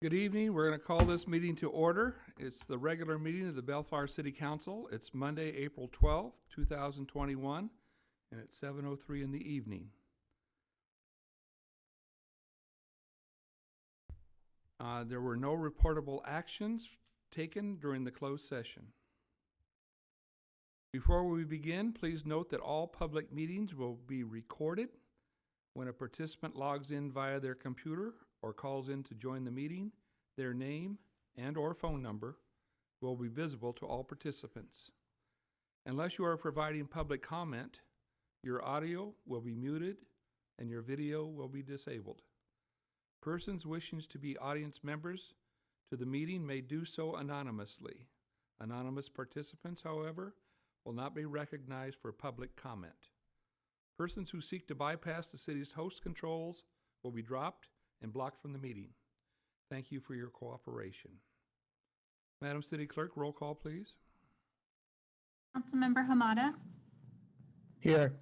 Good evening. We're going to call this meeting to order. It's the regular meeting of the Bellflower City Council. It's Monday, April 12th, 2021, and it's 7:03 in the evening. There were no reportable actions taken during the closed session. Before we begin, please note that all public meetings will be recorded. When a participant logs in via their computer or calls in to join the meeting, their name and/or phone number will be visible to all participants. Unless you are providing public comment, your audio will be muted and your video will be disabled. Persons wishing to be audience members to the meeting may do so anonymously. Anonymous participants, however, will not be recognized for public comment. Persons who seek to bypass the city's host controls will be dropped and blocked from the meeting. Thank you for your cooperation. Madam City Clerk, roll call, please. Councilmember Hamada, Here.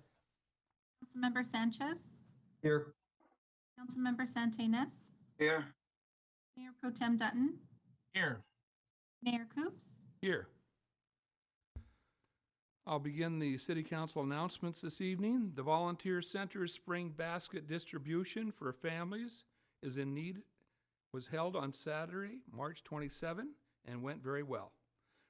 Councilmember Sanchez, Here. Councilmember Santinas, Here. Mayor Pro Tem Dutton, Here. Mayor Coops. Here. I'll begin the City Council announcements this evening. The Volunteer Center's spring basket distribution for families was held on Saturday, March 27, and went very well.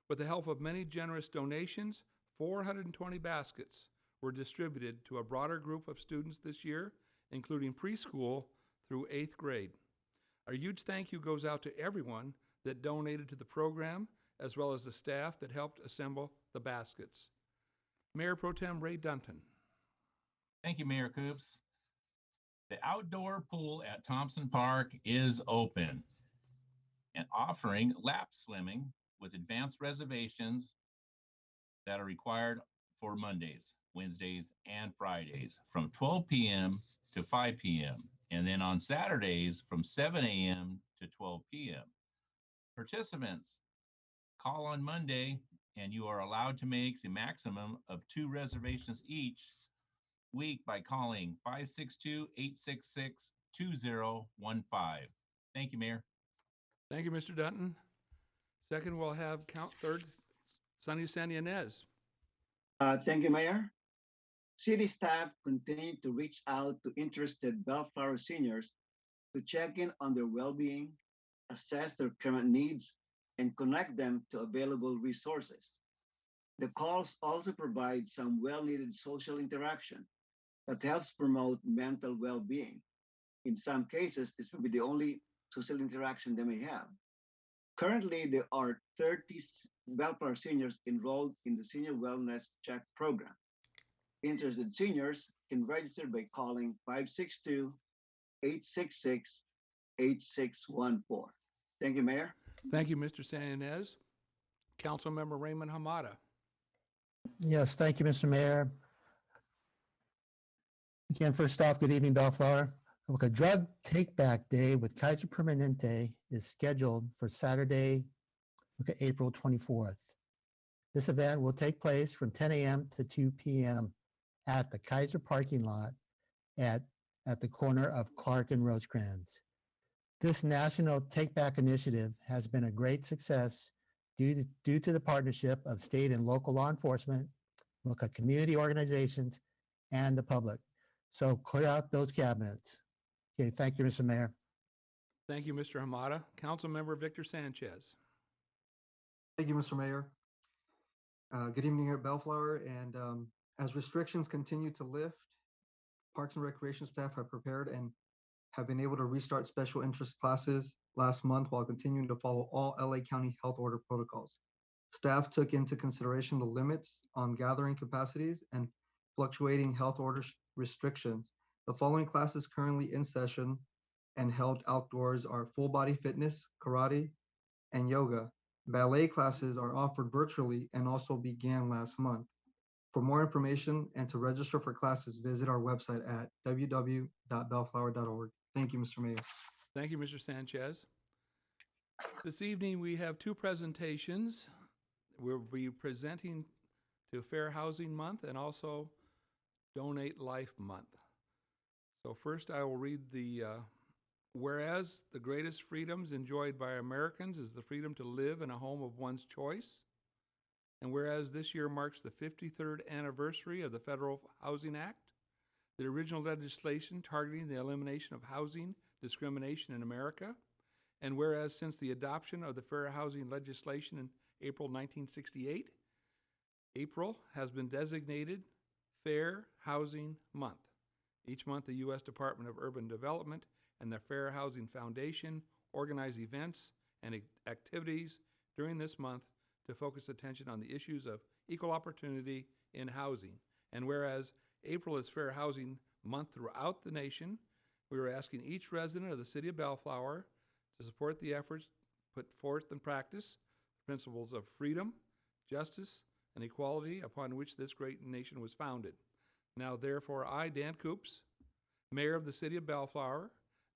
With the help of many generous donations, 420 baskets were distributed to a broader group of students this year, including preschool through 8th grade. A huge thank you goes out to everyone that donated to the program, as well as the staff that helped assemble the baskets. Mayor Pro Tem Ray Dunton. Thank you, Mayor Coops. The outdoor pool at Thompson Park is open and offering lap swimming with advanced reservations that are required for Mondays, Wednesdays, and Fridays from 12 p.m. to 5 p.m. and then on Saturdays from 7 a.m. to 12 p.m. Participants call on Monday and you are allowed to make a maximum of 2 reservations each week by calling 562-866-2015. Thank you, Mayor. Thank you, Mr. Dunton. Second, we'll have third, Sonny Santinas. Thank you, Mayor. City staff continue to reach out to interested Bellflower seniors to check in on their well-being, assess their current needs, and connect them to available resources. The calls also provide some well-needed social interaction that helps promote mental well-being. In some cases, this will be the only social interaction they may have. Currently, there are 30 Bellflower seniors enrolled in the Senior Wellness Check program. Interested seniors can register by calling 562-866-8614. Thank you, Mayor. Thank you, Mr. Santinas. Councilmember Raymond Hamada. Yes, thank you, Mr. Mayor. Again, first off, good evening, Bellflower. A drug take-back day with Kaiser Permanente is scheduled for Saturday, April 24th. This event will take place from 10 a.m. to 2 p.m. at the Kaiser parking lot at the corner of Clark and Rosecrans. This national take-back initiative has been a great success due to the partnership of state and local law enforcement, community organizations, and the public. So clear out those cabinets. Okay, thank you, Mr. Mayor. Thank you, Mr. Hamada. Councilmember Victor Sanchez. Thank you, Mr. Mayor. Good evening here at Bellflower. And as restrictions continue to lift, Parks and Recreation staff have prepared and have been able to restart special interest classes last month while continuing to follow all LA County health order protocols. Staff took into consideration the limits on gathering capacities and fluctuating health order restrictions. The following classes currently in session and held outdoors are full body fitness, karate, and yoga. Ballet classes are offered virtually and also began last month. For more information and to register for classes, visit our website at www.bellflower.org. Thank you, Mr. Mayor. Thank you, Mr. Sanchez. This evening, we have 2 presentations. We'll be presenting to Fair Housing Month and also Donate Life Month. So first, I will read the whereas the greatest freedoms enjoyed by Americans is the freedom to live in a home of one's choice, and whereas this year marks the 53rd anniversary of the Federal Housing Act, the original legislation targeting the elimination of housing discrimination in America, and whereas since the adoption of the fair housing legislation in April 1968, April has been designated Fair Housing Month. Each month, the U.S. Department of Urban Development and the Fair Housing Foundation organize events and activities during this month to focus attention on the issues of equal opportunity in housing. And whereas April is Fair Housing Month throughout the nation, we are asking each resident of the city of Bellflower to support the efforts put forth in practice the principles of freedom, justice, and equality upon which this great nation was founded. Now, therefore, I, Dan Coops, Mayor of the City of Bellflower,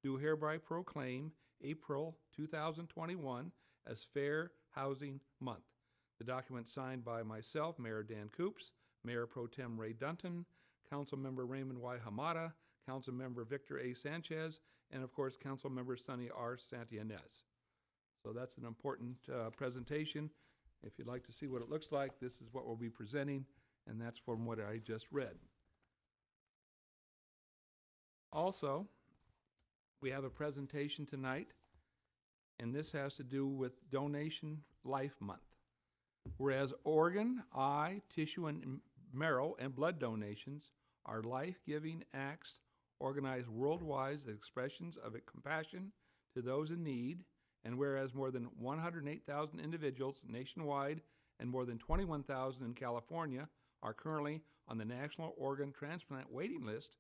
do hereby proclaim April 2021 as Fair Housing Month. The document signed by myself, Mayor Dan Coops, Mayor Pro Tem Ray Dunton, Councilmember Raymond Y. Hamada, Councilmember Victor A. Sanchez, and of course, Councilmember Sonny R. Santianez. So that's an important presentation. If you'd like to see what it looks like, this is what we'll be presenting, and that's from what I just read. Also, we have a presentation tonight, and this has to do with Donation Life Month. Whereas organ, eye, tissue, and marrow and blood donations are life-giving acts organized worldwide as expressions of compassion to those in need, and whereas more than 108,000 individuals nationwide and more than 21,000 in California are currently on the National Organ Transplant waiting list,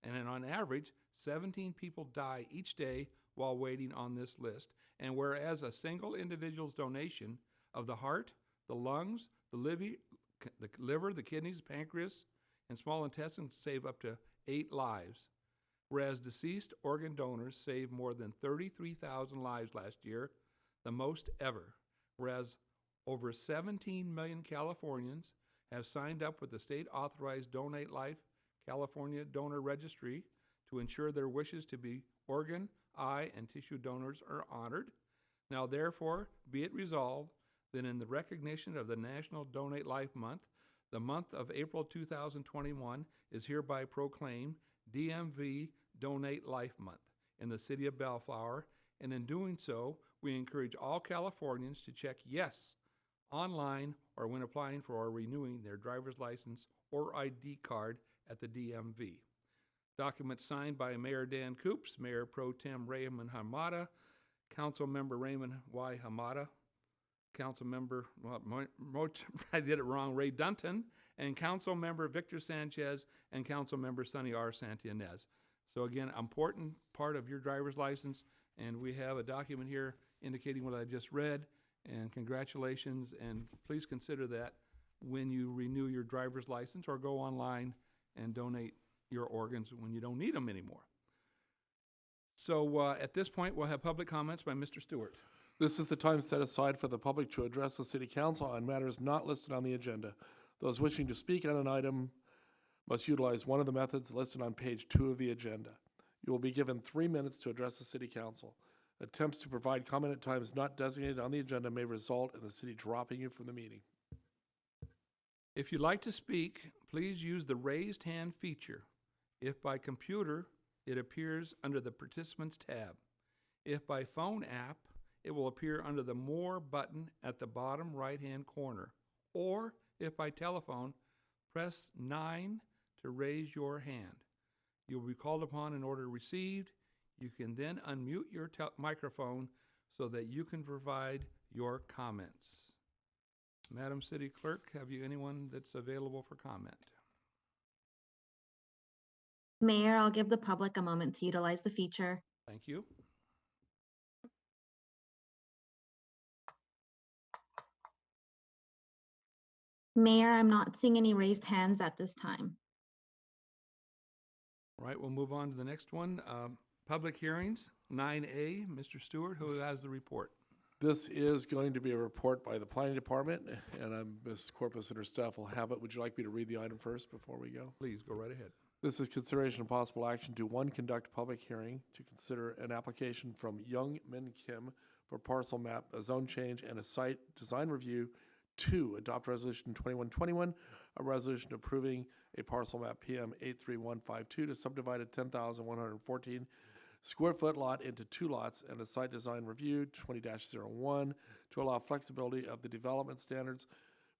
and on average, 17 people die each day while waiting on this list, and whereas a single individual's donation of the heart, the lungs, the liver, the kidneys, pancreas, and small intestines save up to 8 lives, whereas deceased organ donors saved more than 33,000 lives last year, the most ever, whereas over 17 million Californians have signed up with the state-authorized Donate Life California Donor Registry to ensure their wishes to be organ, eye, and tissue donors are honored. Now, therefore, be it resolved that in the recognition of the National Donate Life Month, the month of April 2021 is hereby proclaimed DMV Donate Life Month in the city of Bellflower, and in doing so, we encourage all Californians to check yes online or when applying for or renewing their driver's license or ID card at the DMV. Document signed by Mayor Dan Coops, Mayor Pro Tem Raymond Hamada, Council Member Raymond Y. Hamada, Council Member, I did it wrong, Ray Dunton, and Council Member Victor Sanchez, and Council Member Sonny R. Santianez. So again, important part of your driver's license, and we have a document here indicating what I just read, and congratulations, and please consider that when you renew your driver's license or go online and donate your organs when you don't need them anymore. So at this point, we'll have public comments by Mr. Stewart. This is the time set aside for the public to address the City Council on matters not listed on the agenda. Those wishing to speak on an item must utilize one of the methods listed on page 2 of the agenda. You will be given 3 minutes to address the City Council. Attempts to provide comment at times not designated on the agenda may result in the city dropping you from the meeting. If you'd like to speak, please use the raised hand feature. If by computer, it appears under the Participants tab. If by phone app, it will appear under the More button at the bottom right-hand corner. Or if by telephone, press 9 to raise your hand. You'll be called upon in order received. You can then unmute your microphone so that you can provide your comments. Madam City Clerk, have you anyone that's available for comment? Mayor, I'll give the public a moment to utilize the feature. Thank you. Mayor, I'm not seeing any raised hands at this time. All right, we'll move on to the next one. Public hearings, 9A. Mr. Stewart, who has the report? This is going to be a report by the Planning Department, and Ms. Corpus and her staff will have it. Would you like me to read the item first before we go? Please, go right ahead. This is consideration of possible action to 1, conduct a public hearing to consider an application from Young Min Kim for parcel map, a zone change, and a site design review. 2, adopt resolution 2121, a resolution approving a parcel map PM 83152 to subdivide a 10,114 square foot lot into 2 lots, and a site design review 20-01 to allow flexibility of the development standards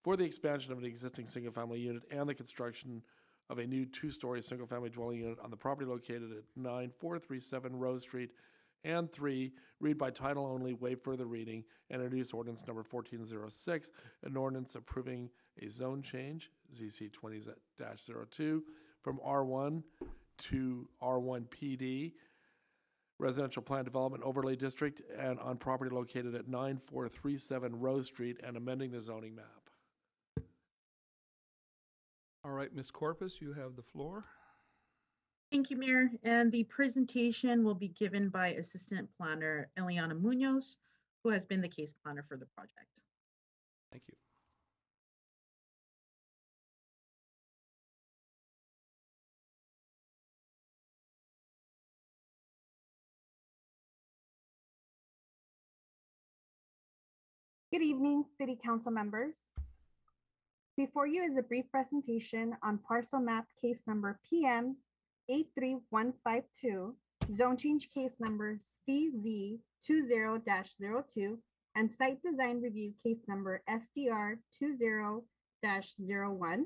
for the expansion of an existing single-family unit and the construction of a new 2-story single-family dwelling unit on the property located at 9437 Rose Street. And 3, read by title only, waive further reading, and introduce ordinance number 1406, an ordinance approving a zone change, ZC 20-02, from R1 to R1 PD, Residential Plan Development Overlay District, and on property located at 9437 Rose Street, and amending the zoning map. All right, Ms. Corpus, you have the floor. Thank you, Mayor. And the presentation will be given by Assistant Planner Eliana Munoz, who has been the case planner for the project. Thank you. Good evening, City Council members. Before you is a brief presentation on parcel map case number PM 83152, zone change case number CZ 20-02, and site design review case number SDR 20-01.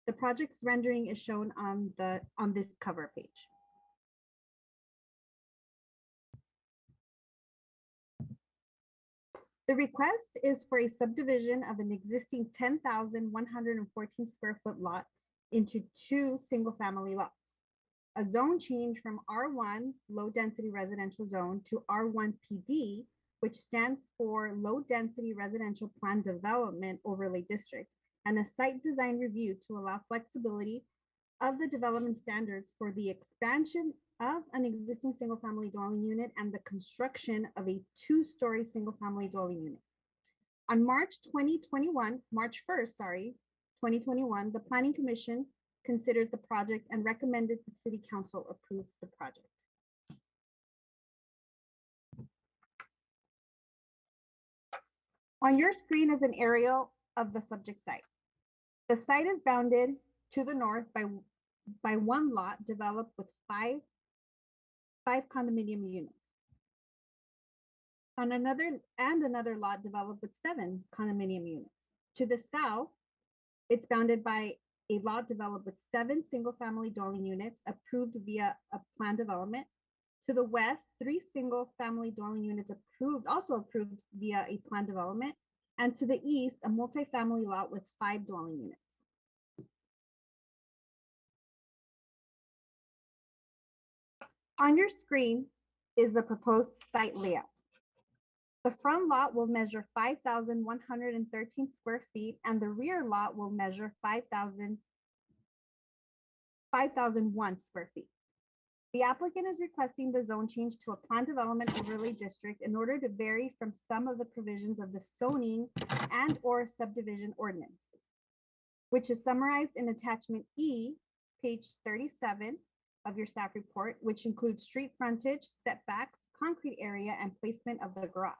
The project's rendering is shown on this cover page. The request is for a subdivision of an existing 10,114 square foot lot into 2 single-family lots. A zone change from R1 low density residential zone to R1 PD, which stands for Low Density Residential Plan Development Overlay District, and a site design review to allow flexibility of the development standards for the expansion of an existing single-family dwelling unit and the construction of a 2-story single-family dwelling unit. On March 1st, 2021, the Planning Commission considered the project and recommended the City Council approve the project. On your screen is an aerial of the subject site. The site is bounded to the north by 1 lot developed with 5 condominium units. On another lot developed with 7 condominium units. To the south, it's bounded by a lot developed with 7 single-family dwelling units approved via a plan development. To the west, 3 single-family dwelling units also approved via a plan development. And to the east, a multifamily lot with 5 dwelling units. On your screen is the proposed site layout. The front lot will measure 5,113 square feet, and the rear lot will measure 5,001 square feet. The applicant is requesting the zone change to a plan development overlay district in order to vary from some of the provisions of the zoning and/or subdivision ordinances, which is summarized in attachment E, page 37 of your staff report, which includes street frontage, setbacks, concrete area, and placement of the garage.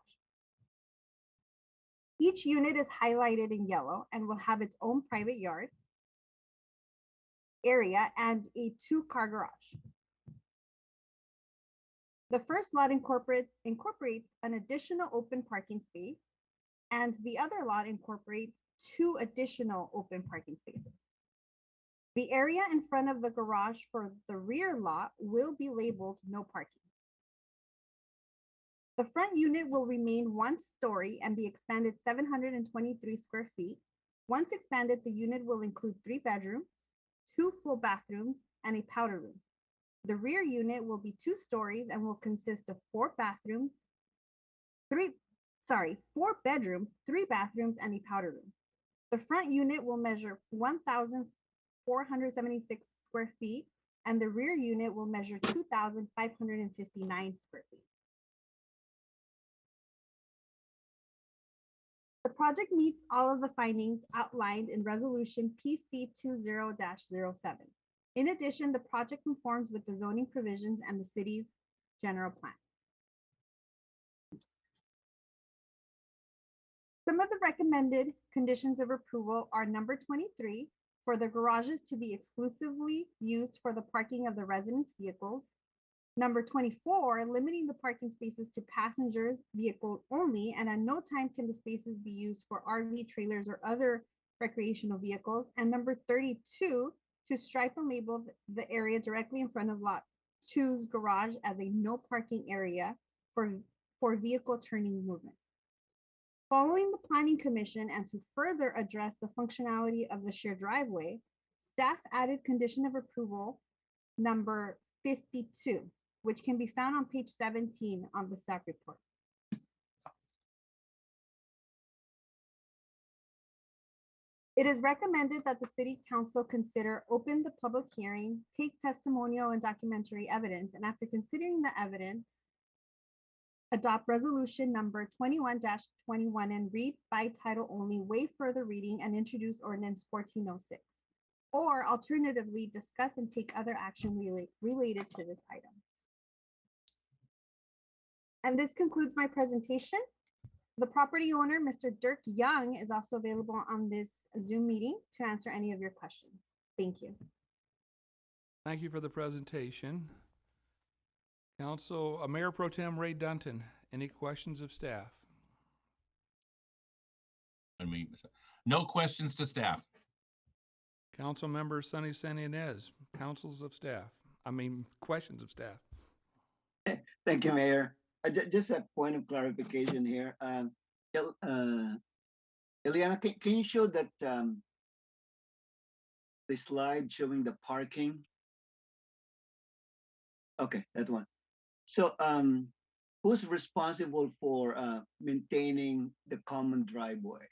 Each unit is highlighted in yellow and will have its own private yard area and a 2-car garage. The first lot incorporates an additional open parking space, and the other lot incorporates 2 additional open parking spaces. The area in front of the garage for the rear lot will be labeled no parking. The front unit will remain 1 story and be expanded 723 square feet. Once expanded, the unit will include 3 bedrooms, 2 full bathrooms, and a powder room. The rear unit will be 2 stories and will consist of 4 bedrooms, 3 bathrooms, and a powder room. The front unit will measure 1,476 square feet, and the rear unit will measure 2,559 square feet. The project meets all of the findings outlined in Resolution PC 20-07. In addition, the project conforms with the zoning provisions and the city's general plan. Some of the recommended conditions of approval are number 23, for the garages to be exclusively used for the parking of the residents' vehicles. Number 24, limiting the parking spaces to passengers' vehicles only, and at no time can the spaces be used for RV trailers or other recreational vehicles. And number 32, to stripe and label the area directly in front of Lot 2's garage as a no parking area for vehicle turning movement. Following the Planning Commission and to further address the functionality of the shared driveway, staff added condition of approval number 52, which can be found on page 17 on the staff report. It is recommended that the City Council consider open the public hearing, take testimonial and documentary evidence, and after considering the evidence, adopt resolution number 21-21 and read by title only, waive further reading, and introduce ordinance 1406. Or alternatively, discuss and take other action related to this item. And this concludes my presentation. The property owner, Mr. Dirk Young, is also available on this Zoom meeting to answer any of your questions. Thank you. Thank you for the presentation. Council, Mayor Pro Tem Ray Dunton, any questions of staff? No questions to staff. Council Member Sunny San Ynez, questions of staff. Thank you, Mayor. Just a point of clarification here. Eliana, can you show that the slide showing the parking? Okay, that one. So who's responsible for maintaining the common driveway?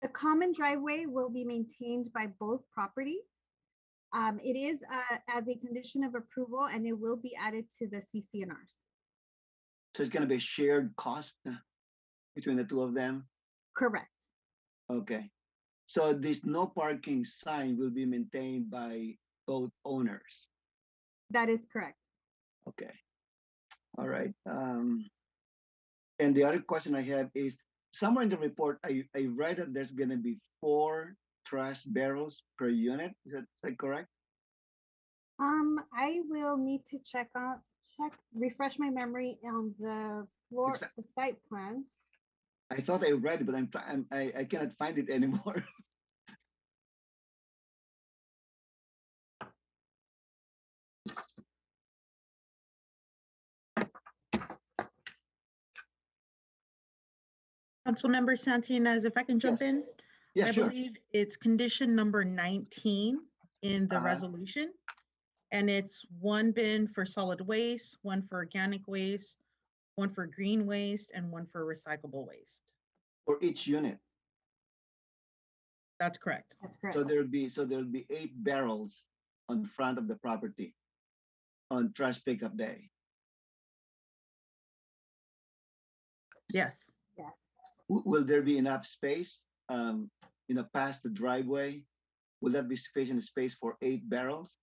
The common driveway will be maintained by both properties. It is as a condition of approval, and it will be added to the CCNRs. So it's going to be a shared cost between the two of them? Correct. Okay. So this no parking sign will be maintained by both owners? That is correct. Okay. All right. And the other question I have is, somewhere in the report, I read that there's going to be 4 trash barrels per unit. Is that correct? I will need to refresh my memory on the floor, the site plan. I thought I read it, but I cannot find it anymore. Councilmember Santinas, if I can jump Yes. in? Yeah, I sure. believe it's condition number 19 in the resolution. And it's 1 bin for solid waste, 1 for organic waste, 1 for green waste, and 1 for recyclable waste. For each unit. That's correct. That's correct. So there'll be 8 barrels on front of the property on trash pickup day. Yes. Yes. Will there be enough space, past the driveway? Will that be sufficient space for 8 barrels?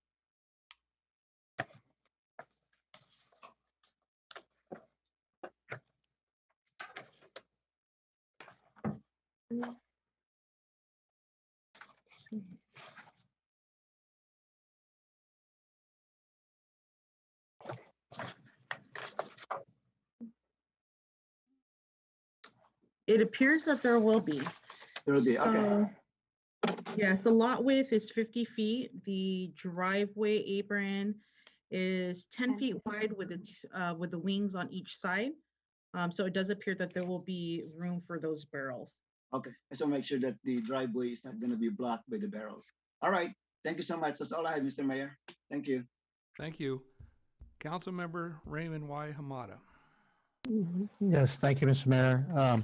It appears that there will be. There will be, okay. Yes, the lot width is 50 feet. The driveway apron is 10 feet wide with the wings on each side. So it does appear that there will be room for those barrels. Okay, I just want to make sure that the driveway is not going to be blocked by the barrels. All right, thank you so much. That's all I have, Mr. Mayor. Thank you. Thank you. Councilmember Raymond Y. Hamada. Yes, thank you, Mr. Mayor.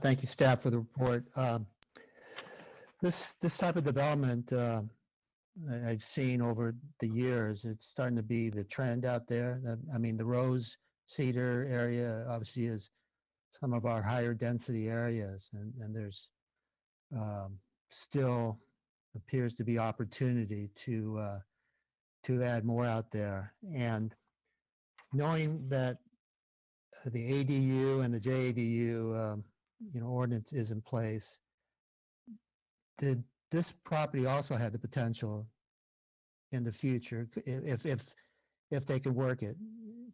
Thank you, staff, for the report. This type of development I've seen over the years. It's starting to be the trend out there. The Rose Cedar area obviously is some of our higher density areas, and there's still appears to be opportunity to add more out there. And knowing that the ADU and the JADU, ordinance is in place, did this property also had the potential in the future, if they could work it,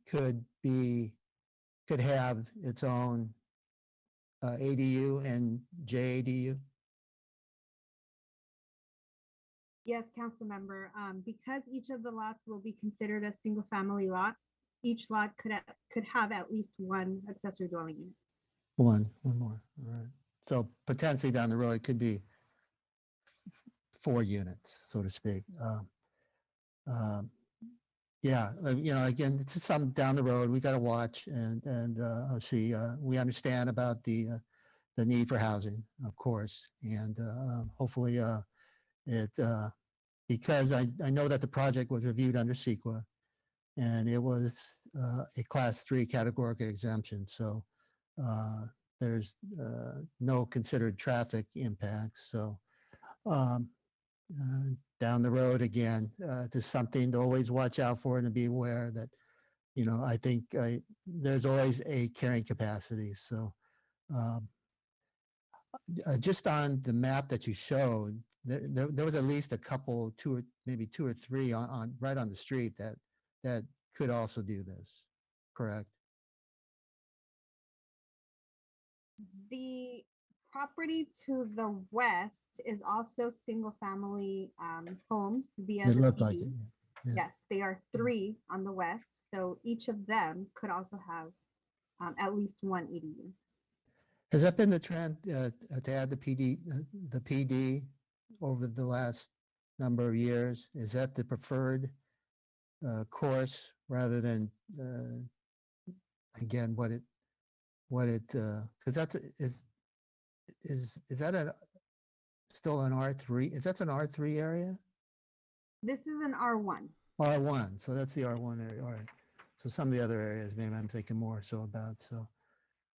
could have its own ADU and JADU? Yes, council member, because each of the lots will be considered a single family lot, each lot could have at least one accessory dwelling unit. One more, all right. So potentially down the road, it could be 4 units, so to speak. Yeah, again, it's just something down the road we got to watch and see. We understand about the need for housing, of course, and hopefully because I know that the project was reviewed under CEQA, and it was a Class 3 categorical exemption. So there's no considered traffic impacts. So down the road again, just something to always watch out for and to be aware that, I think there's always a carrying capacity. So just on the map that you showed, there was at least a couple, maybe two or three on right on the street that could also do this, correct? The property to the west is also single family homes via It the looked like PD. it. Yeah. Yes, they are 3 on the west, so each of them could also have at least one ADU. Has that been the trend to add the PD over the last number of years? Is that the preferred course rather than again because that's is that still an R3? Is that an R3 area? This is an R1. R1, so that's the R1 area. All right. So some of the other areas maybe I'm thinking more so about. So,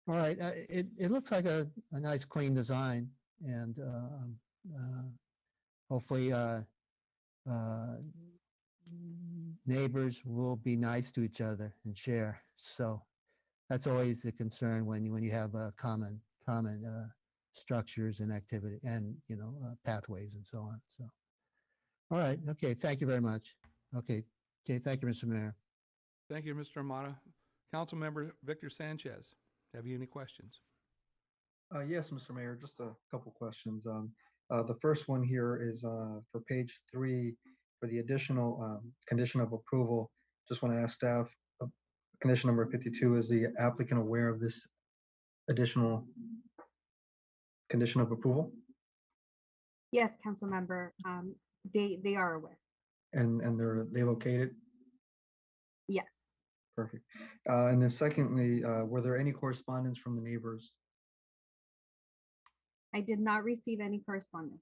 all right. It looks like a nice clean design, and hopefully neighbors will be nice to each other and share. So that's always the concern when you have common structures and activity and pathways and so on. So, all right. Okay. Thank you very much. Okay. Thank you, Mr. Mayor. Thank you, Mr. Amata. Councilmember Victor Sanchez, have you any questions? Yes, Mr. Mayor, just a couple questions. The first one here is for page 3 for the additional condition of approval. Just want to ask staff, condition number 52, is the applicant aware of this additional condition of approval? Yes, council member, they are aware. And they located? Yes. Perfect. And then secondly, were there any correspondence from the neighbors? I did not receive any correspondence.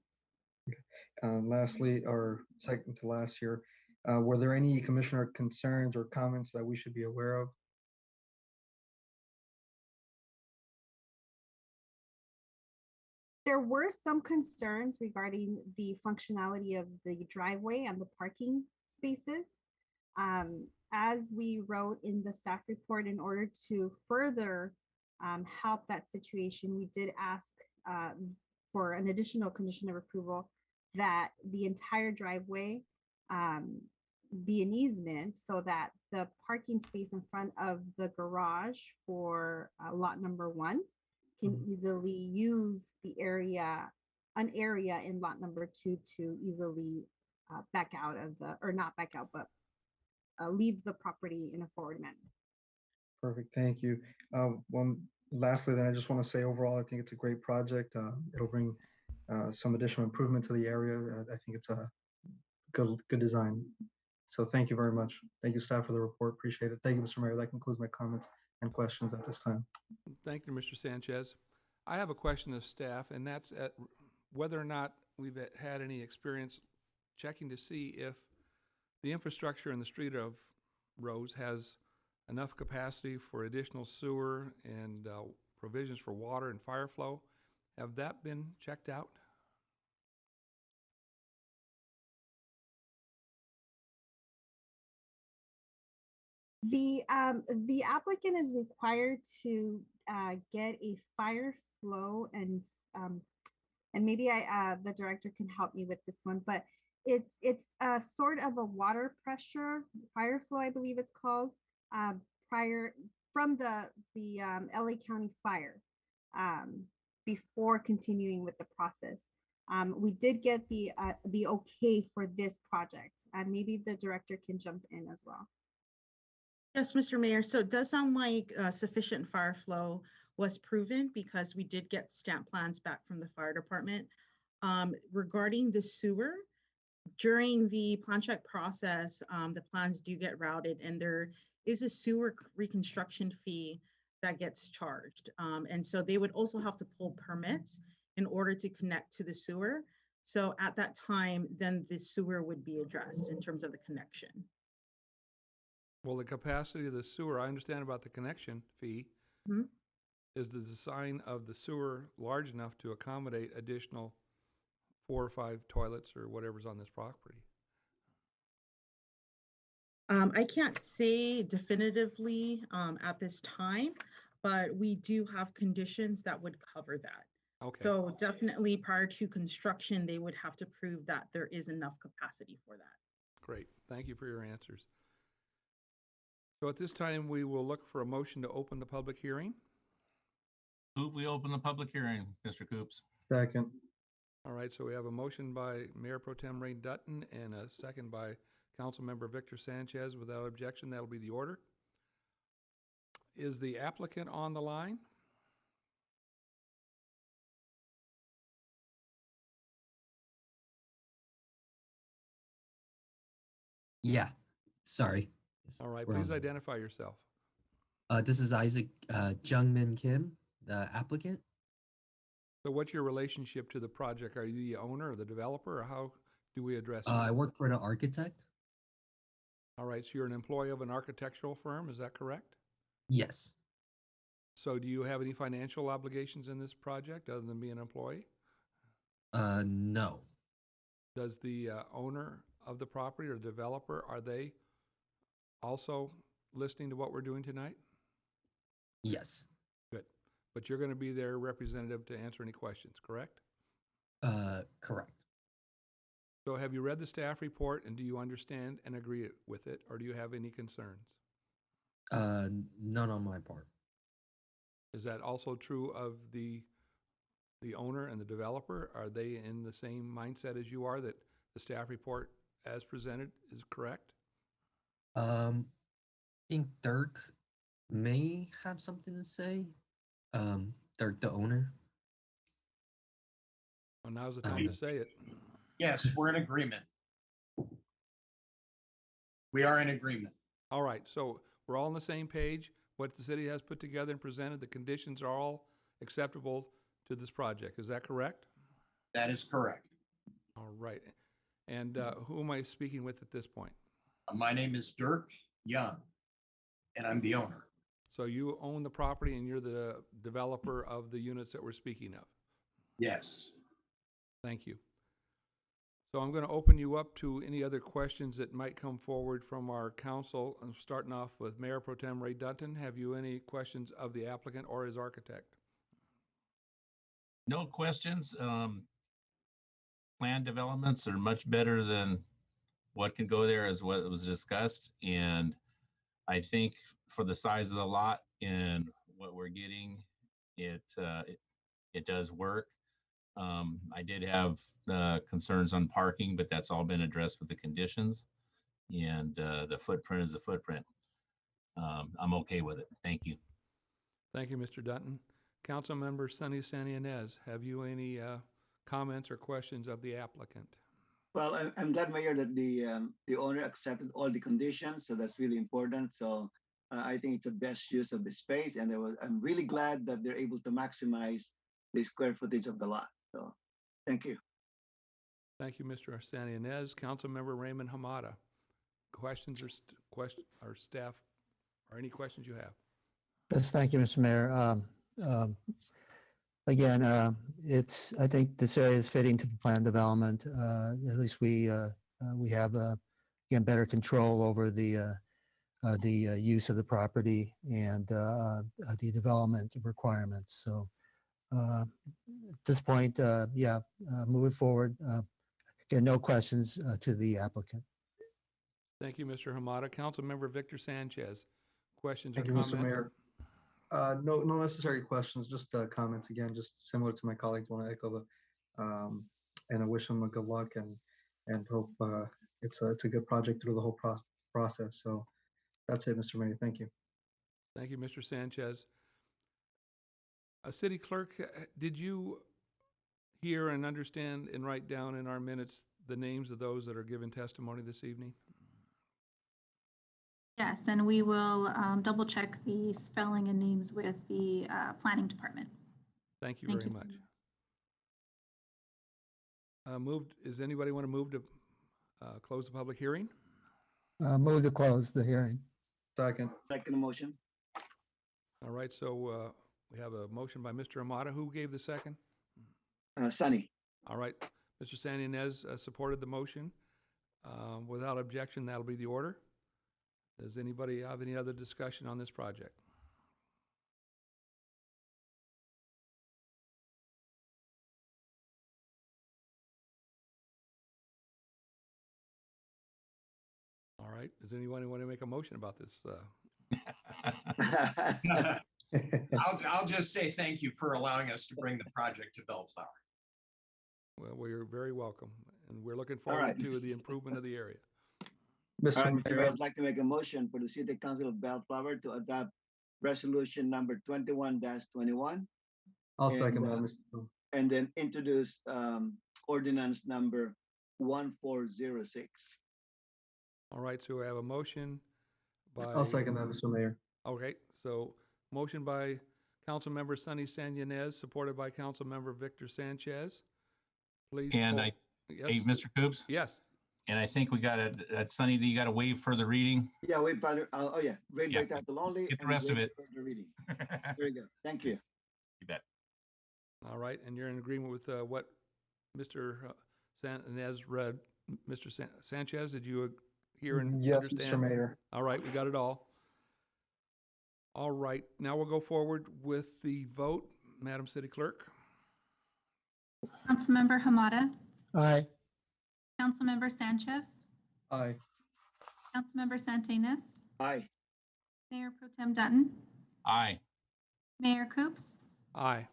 Lastly, or second to last here, were there any commissioner concerns or comments that we should be aware of? There were some concerns regarding the functionality of the driveway and the parking spaces. As we wrote in the staff report, in order to further help that situation, we did ask for an additional condition of approval that the entire driveway be an easement so that the parking space in front of the garage for lot number 1 can easily use an area in lot number 2 to easily back out of or not back out, but leave the property in a forward manner. Perfect, thank you. Lastly, then I just want to say overall, I think it's a great project. It'll bring some additional improvement to the area. I think it's a good design. So thank you very much. Thank you, staff, for the report. Appreciate it. Thank you, Mr. Mayor. That concludes my comments and questions at this time. Thank you, Mr. Sanchez. I have a question of staff, and that's whether or not we've had any experience checking to see if the infrastructure in the street of Rose has enough capacity for additional sewer and provisions for water and fire flow. Have that been checked out? The applicant is required to get a fire flow and maybe the director can help me with this one, but it's sort of a water pressure fire flow, I believe it's called, prior from the LA County Fire before continuing with the process. We did get the okay for this project, and maybe the director can jump in as well. Yes, Mr. Mayor. So it does sound like sufficient fire flow was proven because we did get stamp plans back from the fire department. Regarding the sewer, during the plan check process, the plans do get routed and there is a sewer reconstruction fee that gets charged. And so they would also have to pull permits in order to connect to the sewer. So at that time, then the sewer would be addressed in terms of the connection. Well, the capacity of the sewer, I understand about the connection fee. Mhm. Is the design of the sewer large enough to accommodate additional 4 or 5 toilets or whatever's on this property? I can't say definitively at this time, but we do have conditions that would cover that. Okay, So definitely prior to construction, they would have to prove that there is enough capacity for that. great. Thank you for your answers. So at this time, we will look for a motion to open the public hearing. Move we open the public hearing, Mr. Coops. Second. All right, so we have a motion by Mayor Pro Tem Ray Dutton and a second by Councilmember Victor Sanchez. Without objection, that'll be the order. Is the applicant on the line? Yeah, sorry. All right, We're please on. identify yourself. This is Isaac Jungmin Kim, the applicant. So what's your relationship to the project? Are you the owner or the developer, or how do we address it? I work for an architect. All right, so you're an employee of an architectural firm, is that correct? Yes. So do you have any financial obligations in this project other than being an employee? No. Does the owner of the property or developer, are they also listening to what we're doing tonight? Yes. Good. But you're going to be their representative to answer any questions, correct? Correct. So have you read the staff report and do you understand and agree with it, or do you have any concerns? None on my part. Is that also true of the owner and the developer? Are they in the same mindset as you are, that the staff report as presented is correct? I think Dirk may have something to say. Dirk, the owner. Well, now's the time to say it. Yes, we're in agreement. We are in agreement. All right, so we're all on the same page. What the city has put together and presented, the conditions are all acceptable to this project. Is that correct? That is correct. All right. And who am I speaking with at this point? My name is Dirk Young, and I'm the owner. So you own the property and you're the developer of the units that we're speaking of? Yes. Thank you. So I'm going to open you up to any other questions that might come forward from our council. I'm starting off with Mayor Pro Tem Ray Dutton. Have you any questions of the applicant or his architect? No questions. Plan developments are much better than what can go there, as what was discussed. And I think for the size of the lot and what we're getting, it does work. I did have concerns on parking, but that's all been addressed with the conditions, and the footprint is the footprint. I'm okay with it. Thank you. Thank you, Mr. Dutton. Councilmember Sunny Sanyanez, have you any comments or questions of the applicant? Well, I'm glad, Mayor, that the owner accepted all the conditions, so that's really important. So I think it's the best use of the space, and I'm really glad that they're able to maximize the square footage of the lot. So, thank you. Thank you, Mr. Sanyanez. Councilmember Raymond Hamada, questions or staff, or any questions you have? Yes, thank you, Mr. Mayor. Again, I think this area is fitting to the plan development. At least we have, again, better control over the the use of the property and the development requirements. So at this point, moving forward, again, no questions to the applicant. Thank you, Mr. Hamada. Councilmember Victor Sanchez, questions or Thank you, comments? Mr. Mayor. No necessary questions, just comments again, just similar to my colleagues. Want to echo the, and I wish them a good luck and hope it's a good project through the whole process. So that's it, Mr. Mayor. Thank you. Thank you, Mr. Sanchez. City Clerk, did you hear and understand and write down in our minutes the names of those that are giving testimony this evening? Yes, and we will double check the spelling and names with the planning department. Thank you Thank very you. much. Does anybody want to move to close the public hearing? Move to close the hearing. Second. Second motion. All right, so we have a motion by Mr. Amata. Who gave the second? Sunny. All right, Mr. San Ynez supported the motion. Without objection, that'll be the order. Does anybody have any other discussion on this project? All right, does anyone want to make a motion about this? I'll just say thank you for allowing us to bring the project to Bellflower. Well, you're very welcome, and we're looking All forward right. to the improvement of the area. All Mr. right, Mr. Mayor, Mayor, I'd like to make a motion for the City Council of Bellflower to adopt resolution number 21-21 I'll and, second that, Mr. and then introduce ordinance number 1406. All right, so we have a motion by. I'll second that, Mr. Mayor. Okay, so motion by Councilmember Sunny San Ynez, supported by Councilmember Victor Sanchez. Please. And poll. Hey, Yes, Mr. Coops, yes, and I think we got Sunny, you got to waive further reading. Yeah, wait, brother. Read Yeah, by title only. get the and rest of wait it. for the reading. You Very good. Thank you. bet. all right, and you're in agreement with what Mr. San Ynez read. Mr. Sanchez, did you hear and Yes, understand? Mr. Mayor. All right, we got it all. All right, now we'll go forward with the vote. Madam City Clerk? Councilmember Hamada, Aye. Councilmember Sanchez, Aye. Councilmember Santinas, Aye. Mayor Pro Tem Dutton, Aye. Mayor Coops, Aye.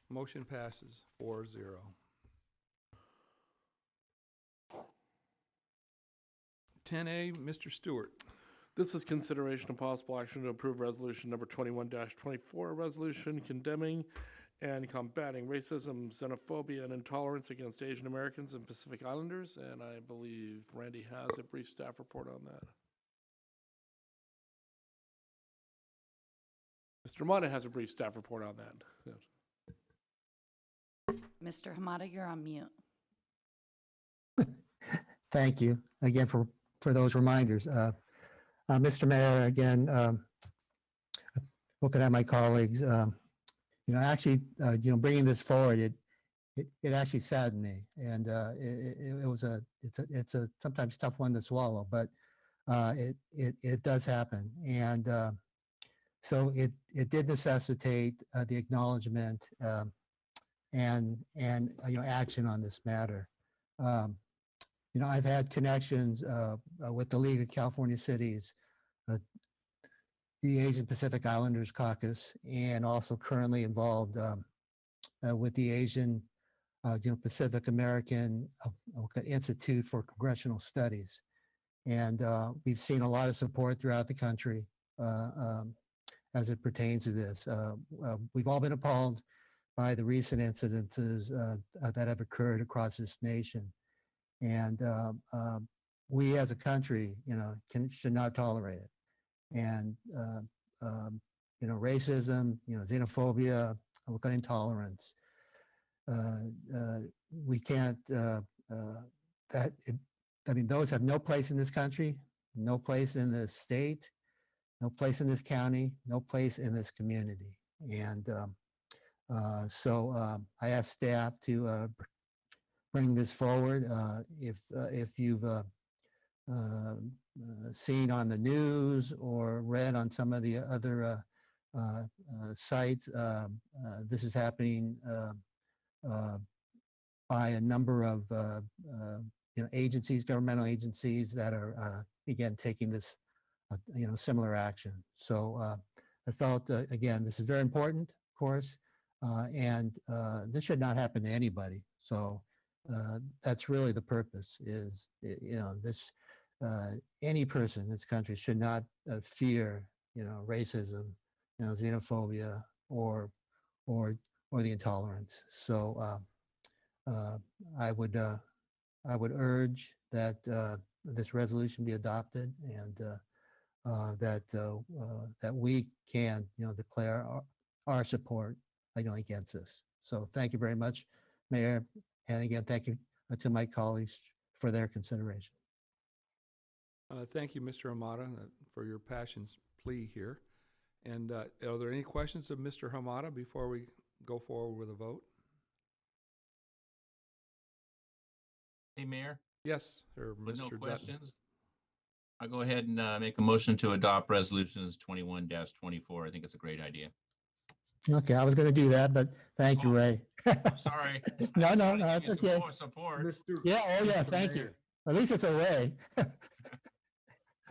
Motion passes 4-0. 10A, Mr. Stewart. This is consideration of possible action to approve resolution number 21-24, a resolution condemning and combating racism, xenophobia, and intolerance against Asian Americans and Pacific Islanders. And I believe Randy has a brief staff report on that. Mr. Hamada has a brief staff report on that. Yes. Mr. Hamada, you're on mute. Thank you again for those reminders. Mr. Mayor, again, looking at my colleagues, actually, bringing this forward, it actually saddened me, and it's a sometimes tough one to swallow, but it does happen, and so it did necessitate the acknowledgement and action on this matter. I've had connections with the League of California Cities, the Asian Pacific Islanders Caucus, and also currently involved with the Asian Pacific American Institute for Congressional Studies. And we've seen a lot of support throughout the country as it pertains to this. We've all been appalled by the recent incidences that have occurred across this nation. And we as a country, should not tolerate it. And, racism, xenophobia, intolerance. We can't, those have no place in this country, no place in this state, no place in this county, no place in this community. And so I asked staff to bring this forward. If you've seen on the news or read on some of the other sites. This is happening by a number of agencies, governmental agencies that are again taking this similar action. So I felt again this is very important, of course, and this should not happen to anybody. So that's really the purpose. Is this any person in this country should not fear racism, xenophobia, or the intolerance. So I would urge that this resolution be adopted, and that we can declare our support against this. So thank you very much, Mayor, and again thank you to my colleagues for their consideration. Thank you, Mr. Hamada, for your passion's plea here. And are there any questions of Mr. Hamada before we go forward with a vote? Hey, Mayor, Yes, sir, with Mr. no Dutton. questions, I'll go ahead and make a motion to adopt resolutions 21-24. I think it's a great idea. Okay, I was going to do that, but thank you, Ray. Sorry. No, I just no, wanna no, give it's you okay. Support. Yeah, oh yeah, Mr. thank you. Mayor. At least it's a Ray.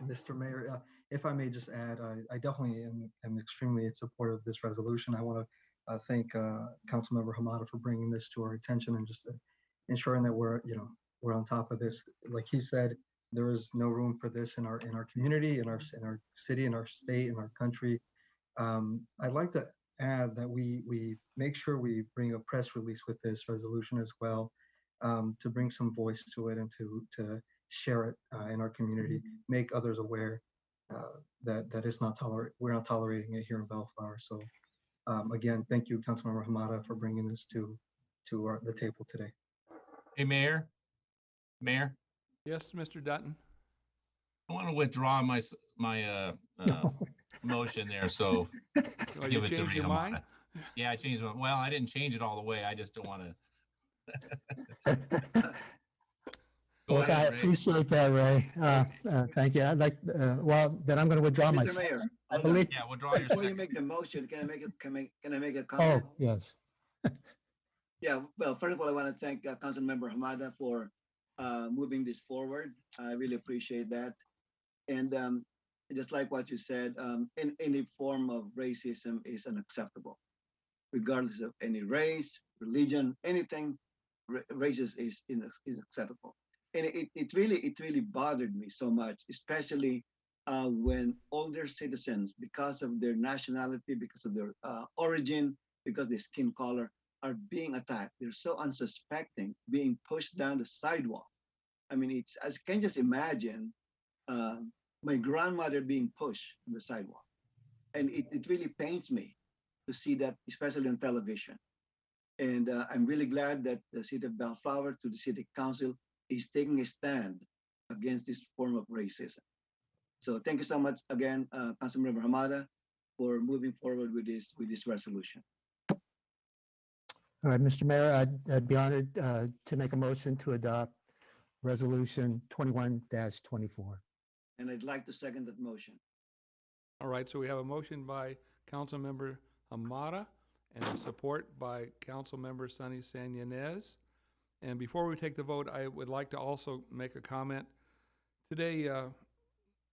Mr. Mayor, if I may just add, I definitely am extremely in support of this resolution. I want to thank Councilmember Hamada for bringing this to our attention and just ensuring that we're on top of this. Like he said, there is no room for this in our community, in our city, in our state, in our country. I'd like to add that we make sure we bring a press release with this resolution as well, to bring some voice to it and to share it in our community, make others aware that we're not tolerating it here in Bellflower. So again, thank you, Councilmember Hamada, for bringing this to the table today. Hey, Mayor. Yes, Mr. Dutton. I want to withdraw my motion there. So Oh, you give it to changed your Hamada. mind? Yeah, I changed it. Well, I didn't change it all the way. I just don't want to. Go Well, ahead, I Ray. appreciate that, Ray. Thank you. I'd like, well, then I'm going to withdraw my. Mr. Mayor, I hold on. believe. Yeah, withdraw your Before you second. make the motion, can I make a Oh, comment? yes. Yeah, well, first of all, I want to thank Councilmember Hamada for moving this forward. I really appreciate that. And just like what you said, any form of racism is unacceptable, regardless of any race, religion, anything. Racist is unacceptable. And it really bothered me so much, especially when older citizens, because of their nationality, because of their origin, because of their skin color, are being attacked. They're so unsuspecting, being pushed down the sidewalk. I mean, I can just imagine my grandmother being pushed on the sidewalk. And it really pains me to see that, especially on television. And I'm really glad that the city of Bellflower, to the city council, is taking a stand against this form of racism. So thank you so much again, Councilmember Hamada, for moving forward with this resolution. All right, Mr. Mayor, I'd be honored to make a motion to adopt Resolution 21-24. And I'd like to second that motion. All right, so we have a motion by Councilmember Hamada and a support by Councilmember Sunny Sanyanez. And before we take the vote, I would like to also make a comment. Today,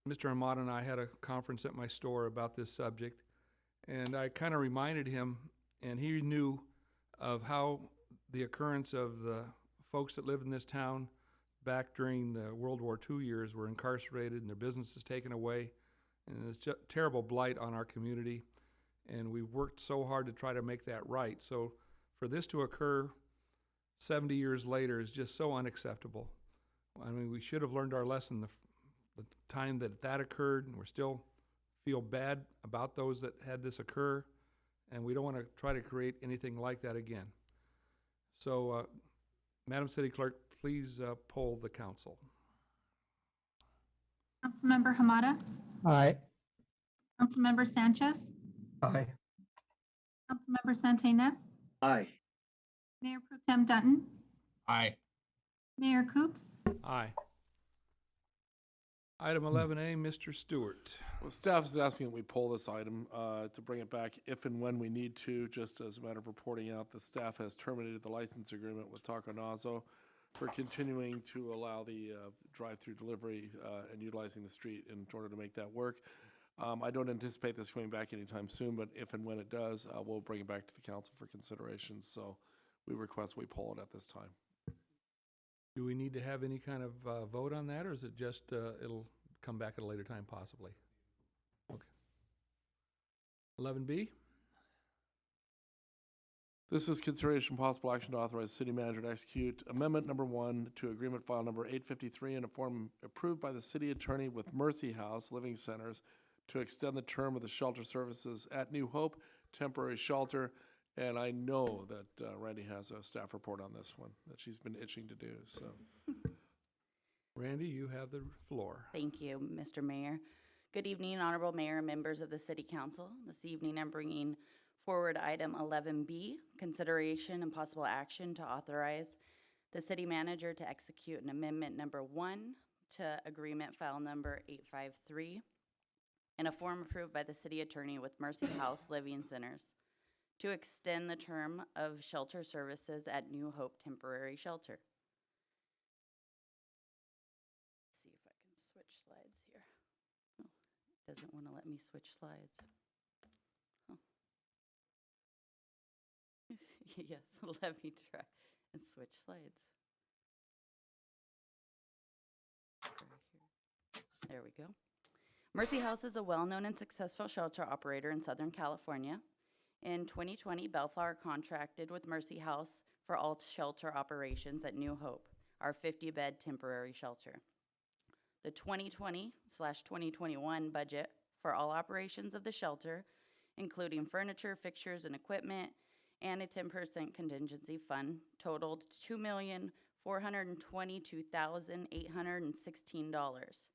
Mr. Hamada and I had a conference at my store about this subject, and I kind of reminded him, and he knew of how the occurrence of the folks that lived in this town back during the World War II years were incarcerated and their businesses taken away. And it's just terrible blight on our community. And we worked so hard to try to make that right. So for this to occur 70 years later is just so unacceptable. I mean, we should have learned our lesson the time that occurred, and we still feel bad about those that had this occur. And we don't want to try to create anything like that again. So, Madam City Clerk, please poll the council. Councilmember Hamada, Aye. Councilmember Sanchez, Aye. Councilmember Santinas, Aye. Mayor Pro Tem Dutton, Aye. Mayor Coops, Aye. Item 11A, Mr. Stewart. Well, staff is asking that we pull this item to bring it back if and when we need to. Just as a matter of reporting out, the staff has terminated the license agreement with Taco Nazo for continuing to allow the drive-through delivery and utilizing the street in order to make that work. I don't anticipate this coming back anytime soon, but if and when it does, we'll bring it back to the council for consideration. So we request we pull it at this time. Do we need to have any kind of vote on that, or is it just, it'll come back at a later time possibly? Okay. 11B? This is consideration possible action to authorize city manager to execute amendment number 1 to agreement file number 853 in a form approved by the city attorney with Mercy House Living Centers to extend the term of the shelter services at New Hope temporary shelter. And I know that Randy has a staff report on this one that she's been itching to do, so. Randy, you have the floor. Thank you, Mr. Mayor. Good evening, Honorable Mayor and members of the City Council. This evening, I'm bringing forward item 11B, consideration and possible action to authorize the city manager to execute an amendment number 1 to agreement file number 853 in a form approved by the city attorney with Mercy House Living Centers to extend the term of shelter services at New Hope Temporary Shelter. Let's see if I can switch slides here. Oh, it doesn't want to let me switch slides. Oh. Yes, let me try and switch slides. Right here. There we go. Mercy House is a well-known and successful shelter operator in Southern California. In 2020, Bellflower contracted with Mercy House for all shelter operations at New Hope, our 50-bed temporary shelter. The 2020/2021 budget for all operations of the shelter, including furniture, fixtures, and equipment, and a 10% contingency fund, totaled $2,422,816.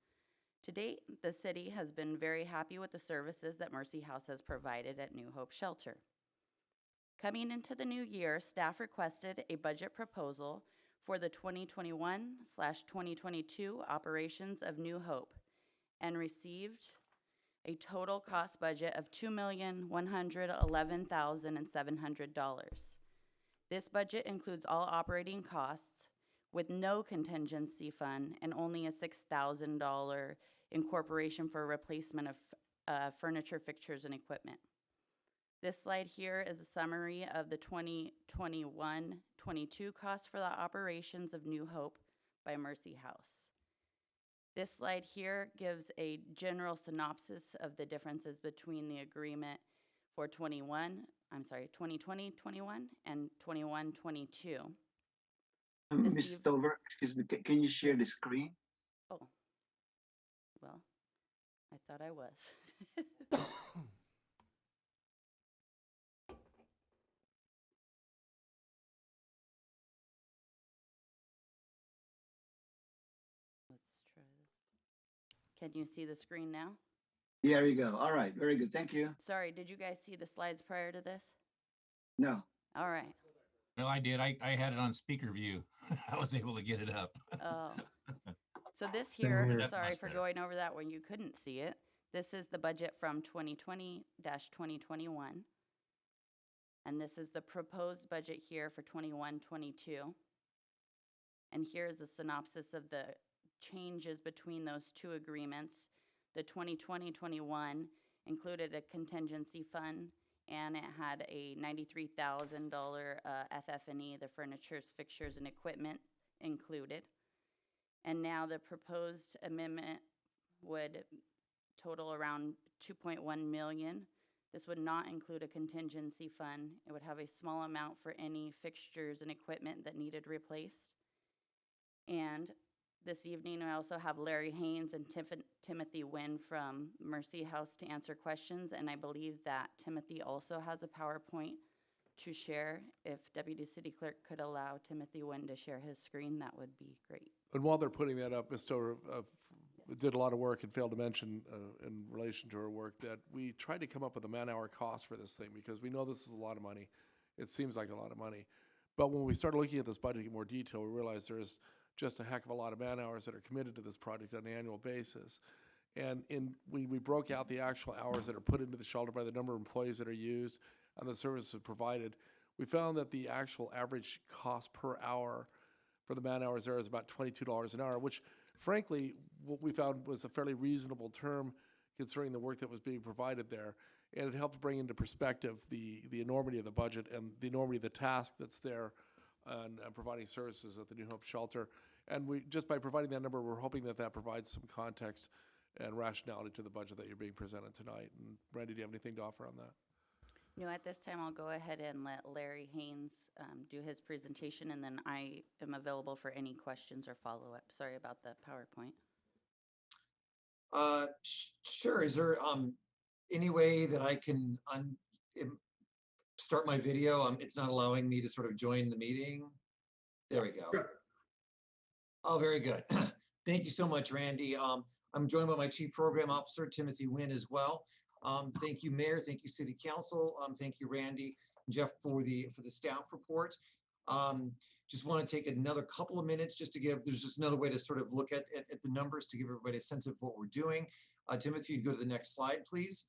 To date, the city has been very happy with the services that Mercy House has provided at New Hope Shelter. Coming into the new year, staff requested a budget proposal for the 2021/2022 operations of New Hope and received a total cost budget of $2,111,700. This budget includes all operating costs with no contingency fund and only a $6,000 incorporation for replacement of furniture, fixtures, and equipment. This slide here is a summary of the 2021-22 costs for the operations of New Hope by Mercy House. This slide here gives a general synopsis of the differences between the agreement for 2020-21 and 21-22. Ms. Stover, excuse me, can you share the screen? Oh, well, I thought I was. Let's try this. Can you see the screen now? There you go. All right, very good. Thank you. Sorry, did you guys see the slides prior to this? No. All right. Well, I did. I had it on speaker view. I was able to get it up. Oh. So this Same here, here. That's sorry much for better. going over that when you couldn't see it. This is the budget from 2020-2021. And this is the proposed budget here for 21-22. And here is a synopsis of the changes between those two agreements. The 2020-21 included a contingency fund, and it had a $93,000 FF&E, the furniture, fixtures, and equipment included. And now the proposed amendment would total around $2.1 million. This would not include a contingency fund. It would have a small amount for any fixtures and equipment that needed replaced. And this evening, I also have Larry Haynes and Timothy Wynn from Mercy House to answer questions, and I believe that Timothy also has a PowerPoint to share. If Deputy City Clerk could allow Timothy Wynn to share his screen, that would be great. And while they're putting that up, Ms. Stover did a lot of work and failed to mention in relation to her work that we tried to come up with a man-hour cost for this thing because we know this is a lot of money. It seems like a lot of money. But when we started looking at this budget in more detail, we realized there's just a heck of a lot of man hours that are committed to this project on an annual basis. And we broke out the actual hours that are put into the shelter by the number of employees that are used and the services provided. We found that the actual average cost per hour for the man hours there is about $22 an hour, which frankly, what we found was a fairly reasonable term considering the work that was being provided there. And it helped bring into perspective the enormity of the budget and the enormity of the task that's there on providing services at the New Hope Shelter. And we just by providing that number, we're hoping that that provides some context and rationality to the budget that you're being presented tonight. And Randy, do you have anything to offer on that? No, at this time, I'll go ahead and let Larry Haynes do his presentation, and then I am available for any questions or follow-up. Sorry about the PowerPoint. Sure. Is there any way that I can start my video? It's not allowing me to sort of join the meeting. There we go. Oh, very good. Thank you so much, Randy. I'm joined by my Chief Program Officer, Timothy Wynn, as well. Thank you, Mayor. Thank you, City Council. Thank you, Randy and Jeff, for the staff report. Just want to take another couple of minutes just to give, there's just another way to sort of look at the numbers to give everybody a sense of what we're doing. Timothy, you'd go to the next slide, please.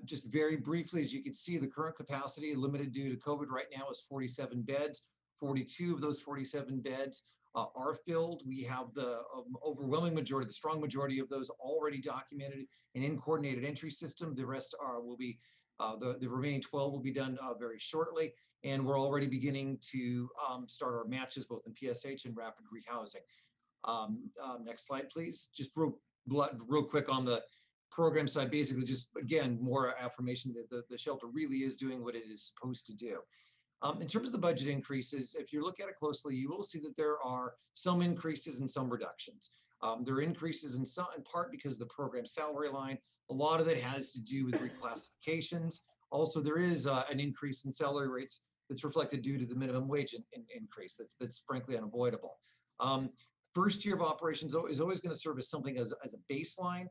Just very briefly, as you can see, the current capacity limited due to COVID right now is 47 beds. 42 of those 47 beds are filled. We have the overwhelming majority, the strong majority of those already documented and in coordinated entry system. The rest will be, the remaining 12 will be done very shortly. And we're already beginning to start our matches both in PSH and rapid rehousing. Next slide, please. Just real quick on the program side, basically just, again, more affirmation that the shelter really is doing what it is supposed to do. In terms of the budget increases, if you look at it closely, you will see that there are some increases and some reductions. There are increases in part because of the program salary line. A lot of it has to do with reclassifications. Also, there is an increase in salary rates that's reflected due to the minimum wage increase that's frankly unavoidable. First year of operations is always going to serve as something as a baseline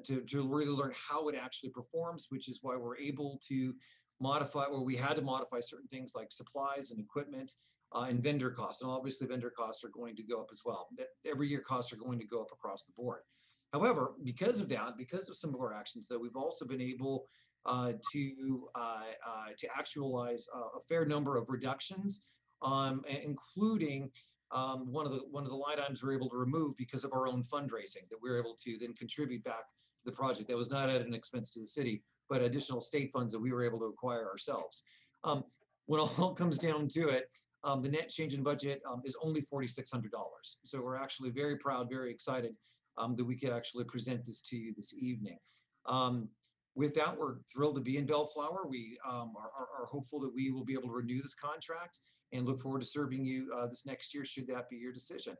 to really learn how it actually performs, which is why we're able to modify, or we had to modify certain things like supplies and equipment and vendor costs. And obviously vendor costs are going to go up as well. Every year costs are going to go up across the board. However, because of that, because of some of our actions, though, we've also been able to actualize a fair number of reductions, including one of the line items we're able to remove because of our own fundraising that we're able to then contribute back to the project. That was not at an expense to the city, but additional state funds that we were able to acquire ourselves. When all comes down to it, the net change in budget is only $4,600. So we're actually very proud, very excited that we could actually present this to you this evening. With that, we're thrilled to be in Bellflower. We are hopeful that we will be able to renew this contract and look forward to serving you this next year, should that be your decision.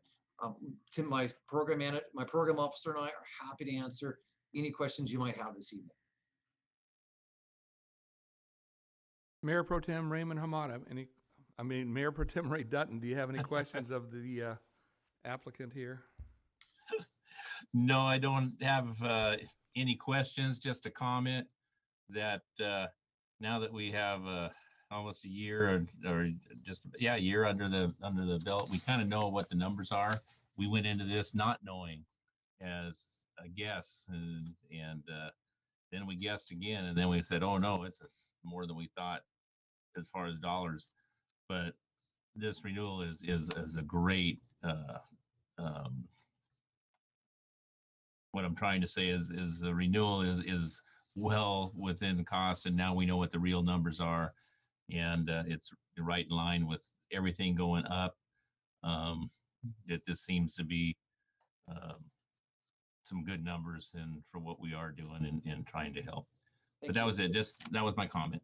Tim, my program officer and I are happy to answer any questions you might have this evening. Mayor Pro Tem Raymond Hamada, Mayor Pro Tem Ray Dutton, do you have any questions of the applicant here? No, I don't have any questions, just a comment that now that we have almost a year or just a year under the belt, we kind of know what the numbers are. We went into this not knowing as a guess, and then we guessed again, and then we said, oh no, it's more than we thought as far as dollars. But this renewal is a great what I'm trying to say is the renewal is well within the cost, and now we know what the real numbers are, and it's right in line with everything going up. That this seems to be some good numbers and for what we are doing and trying to help. But that was it. That was my comment.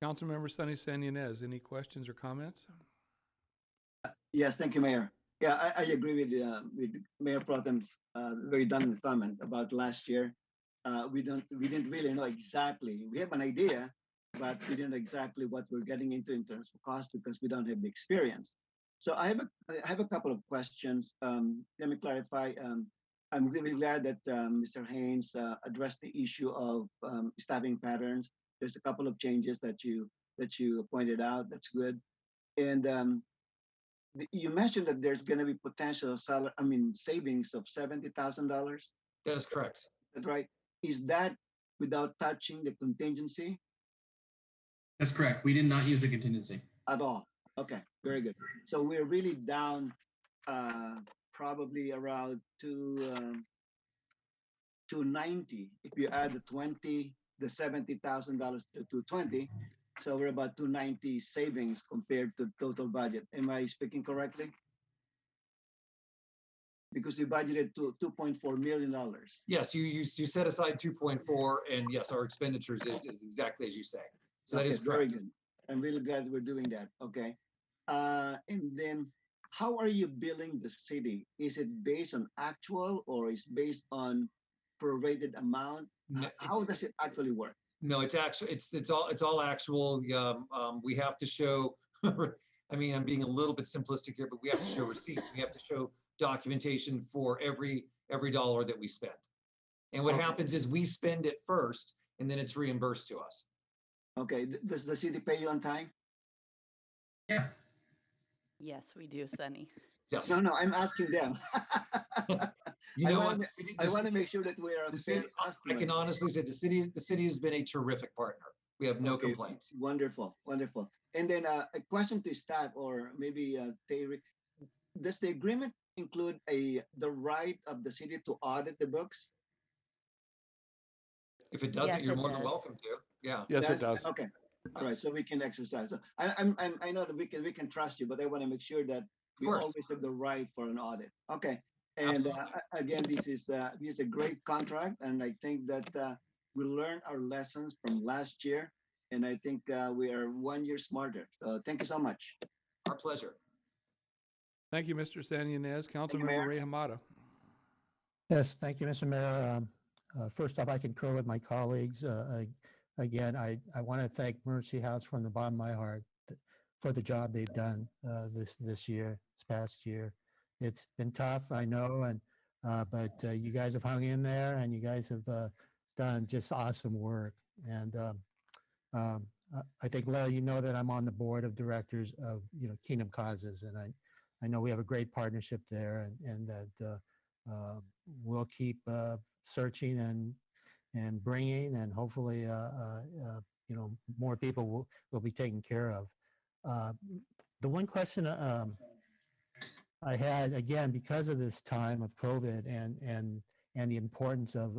Councilmember Sonny Sanyanez, any questions or comments? Yes, thank you, Mayor. Yeah, I agree with Mayor Pro Tem's very done comment about last year. We didn't really know exactly. We have an idea, but we didn't know exactly what we're getting into in terms of cost because we don't have the experience. So I have a couple of questions. Let me clarify. I'm really glad that Mr. Haynes addressed the issue of staffing patterns. There's a couple of changes that you pointed out. That's good. And you mentioned that there's going to be potential savings of $70,000. That is correct. Is that right? Is that without touching the contingency That's correct. We did not use the contingency. at all? Okay, very good. So we're really down probably around 290 if you add the $70,000 to 220. So we're about 290 savings compared to total budget. Am I speaking correctly? Because we budgeted to $2.4 million. Yes, you set aside 2.4, and yes, our expenditures is exactly as you say. So that is Very correct. good. I'm really glad we're doing that. Okay. And then how are you billing the city? Is it based on actual or is based on prorated amount? No, How does it actually work? No, it's actually it's all actual. We have to show. I mean, I'm being a little bit simplistic here, but we have to show receipts. We have to show documentation for every dollar that we spend. And what happens is we spend it first, and then it's reimbursed to us. Okay. Does the city pay you on time? Yeah. Yes, we do, Sunny. Yes. No, I'm asking them. You know what? I want to make sure that we are The city, I can honestly say the city has been a terrific partner. We have no complaints. Wonderful, wonderful. And then a question to staff, or maybe Terry, does the agreement include the right of the city to audit the books? If it doesn't, Yes, you're it more than does. welcome to. Yeah. Yes, it does. Okay. All right. So we can exercise. So I know that we can trust you, but I want to make sure that we course. always have the right for an audit. Okay. And Absolutely. again, this is a great contract, and I think that we learned our lessons from last year, and I think we are 1 year smarter. So thank you so much. Our pleasure. Thank you, Mr. San Ynez. Mayor. Councilmember Ray Hamada. Yes, thank you, Mr. Mayor. First off, I concur with my colleagues. Again, I want to thank Mercy House from the bottom of my heart for the job they've done this year, this past year. It's been tough, I know, but you guys have hung in there, and you guys have done just awesome work. And I think, Larry, you know that I'm on the board of directors of Kingdom Causes, and I know we have a great partnership there, and that we'll keep searching and bringing, and hopefully more people will be taken care of. The one question I had, again, because of this time of COVID and the importance of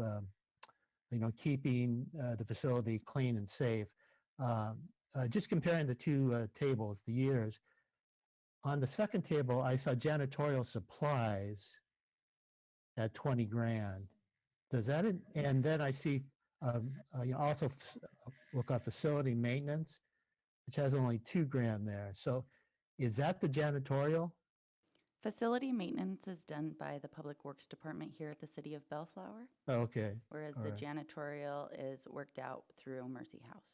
keeping the facility clean and safe, just comparing the two tables, the years. On the second table, I saw janitorial supplies at 20 grand. Does that, and then I see also look at facility maintenance, which has only 2 grand there. So is that the janitorial? Facility maintenance is done by the Public Works Department here at the city of Bellflower, Okay. whereas All the right. janitorial is worked out through Mercy House.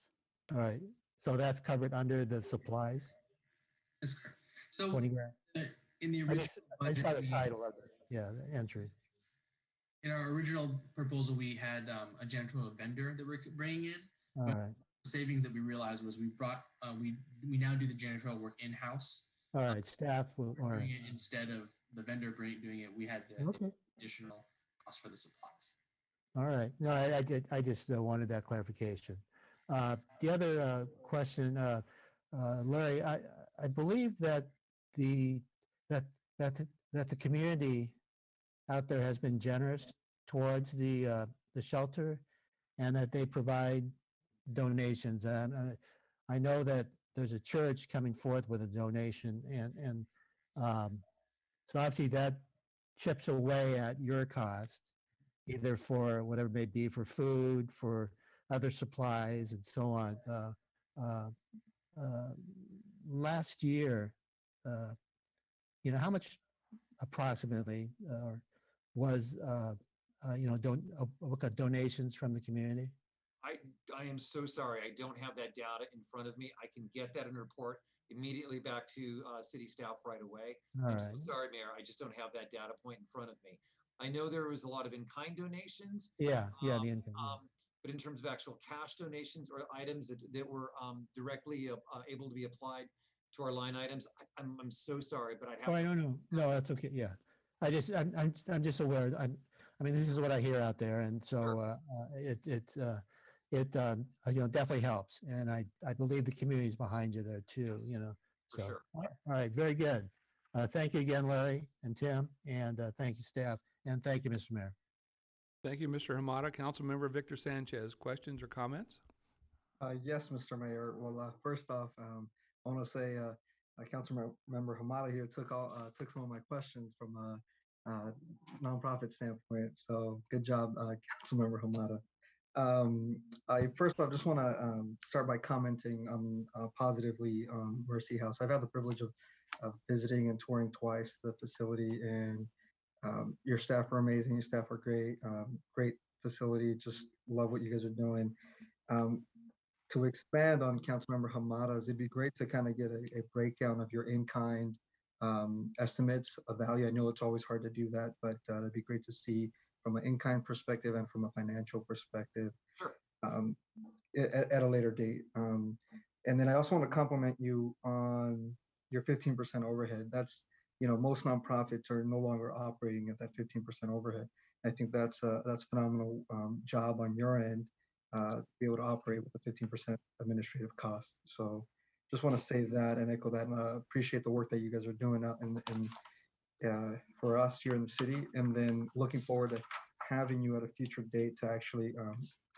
All right. So that's covered under the supplies, That's correct. So 20 grand. in the I original just budget, saw the title of it. Yeah, the entry. in our original proposal, we had a janitorial vendor that we're bringing in. All But right. the savings that we realized was we brought we now do the janitorial work in house. All right. Staff will, all right. Doing it instead of the vendor doing it. We had the Okay. additional cost for the supplies. All right. No, I just wanted that clarification. The other question, Larry, I believe that the community out there has been generous towards the shelter, and that they provide donations. And I know that there's a church coming forth with a donation, and so obviously that chips away at your cost, either for whatever it may be, for food, for other supplies, and so on. Last year, how much approximately was donations from the community? I am so sorry. I don't have that data in front of me. I can get that in a report immediately back to city staff right away. All I'm right. so sorry, Mayor. I just don't have that data point in front of me. I know there was a lot of in-kind donations. Yeah, the income. But in terms of actual cash donations or items that were directly able to be applied, to our line items. I'm so sorry, but I'd have. Oh, I don't know. No, that's okay. Yeah. I'm just aware. I mean, this is what I hear out there. And so it definitely helps. And I believe the community's behind you there too, Yes, you know. for So, sure. all right. Very good. Thank you again, Larry and Tim, and thank you, staff. And thank you, Mr. Mayor. Thank you, Mr. Hamada. Councilmember Victor Sanchez, questions or comments? Yes, Mr. Mayor. Well, first off, I want to say Councilmember Hamada here took some of my questions from a nonprofit standpoint. So good job, Councilmember Hamada. I first off just want to start by commenting on positively on Mercy House. I've had the privilege of visiting and touring twice the facility, and your staff are amazing. Your staff are great. Great facility. Just love what you guys are doing. To expand on Councilmember Hamada's, it'd be great to kind of get a breakdown of your in-kind estimates of value. I know it's always hard to do that, but it'd be great to see from an in-kind perspective and from a financial perspective at a later date. And then I also want to compliment you on your 15% overhead. That's, most nonprofits are no longer operating at that 15% overhead. I think that's a phenomenal job on your end. Be able to operate with a 15% administrative cost. So just want to say that and echo that, and appreciate the work that you guys are doing out for us here in the city. And then looking forward to having you at a future date to actually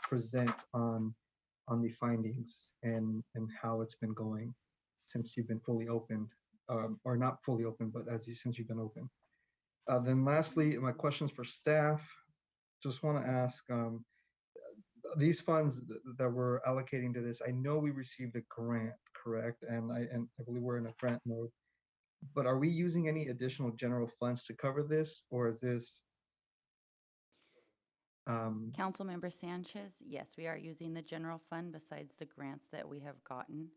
present on the findings and how it's been going since you've been fully opened, or not fully open, but since you've been open. Then lastly, my questions for staff. Just want to ask, these funds that we're allocating to this, I know we received a grant, correct? And I believe we're in a grant mode, but are we using any additional general funds to cover this, or is this? Councilmember Sanchez, yes, we are using the general fund besides the grants that we have gotten.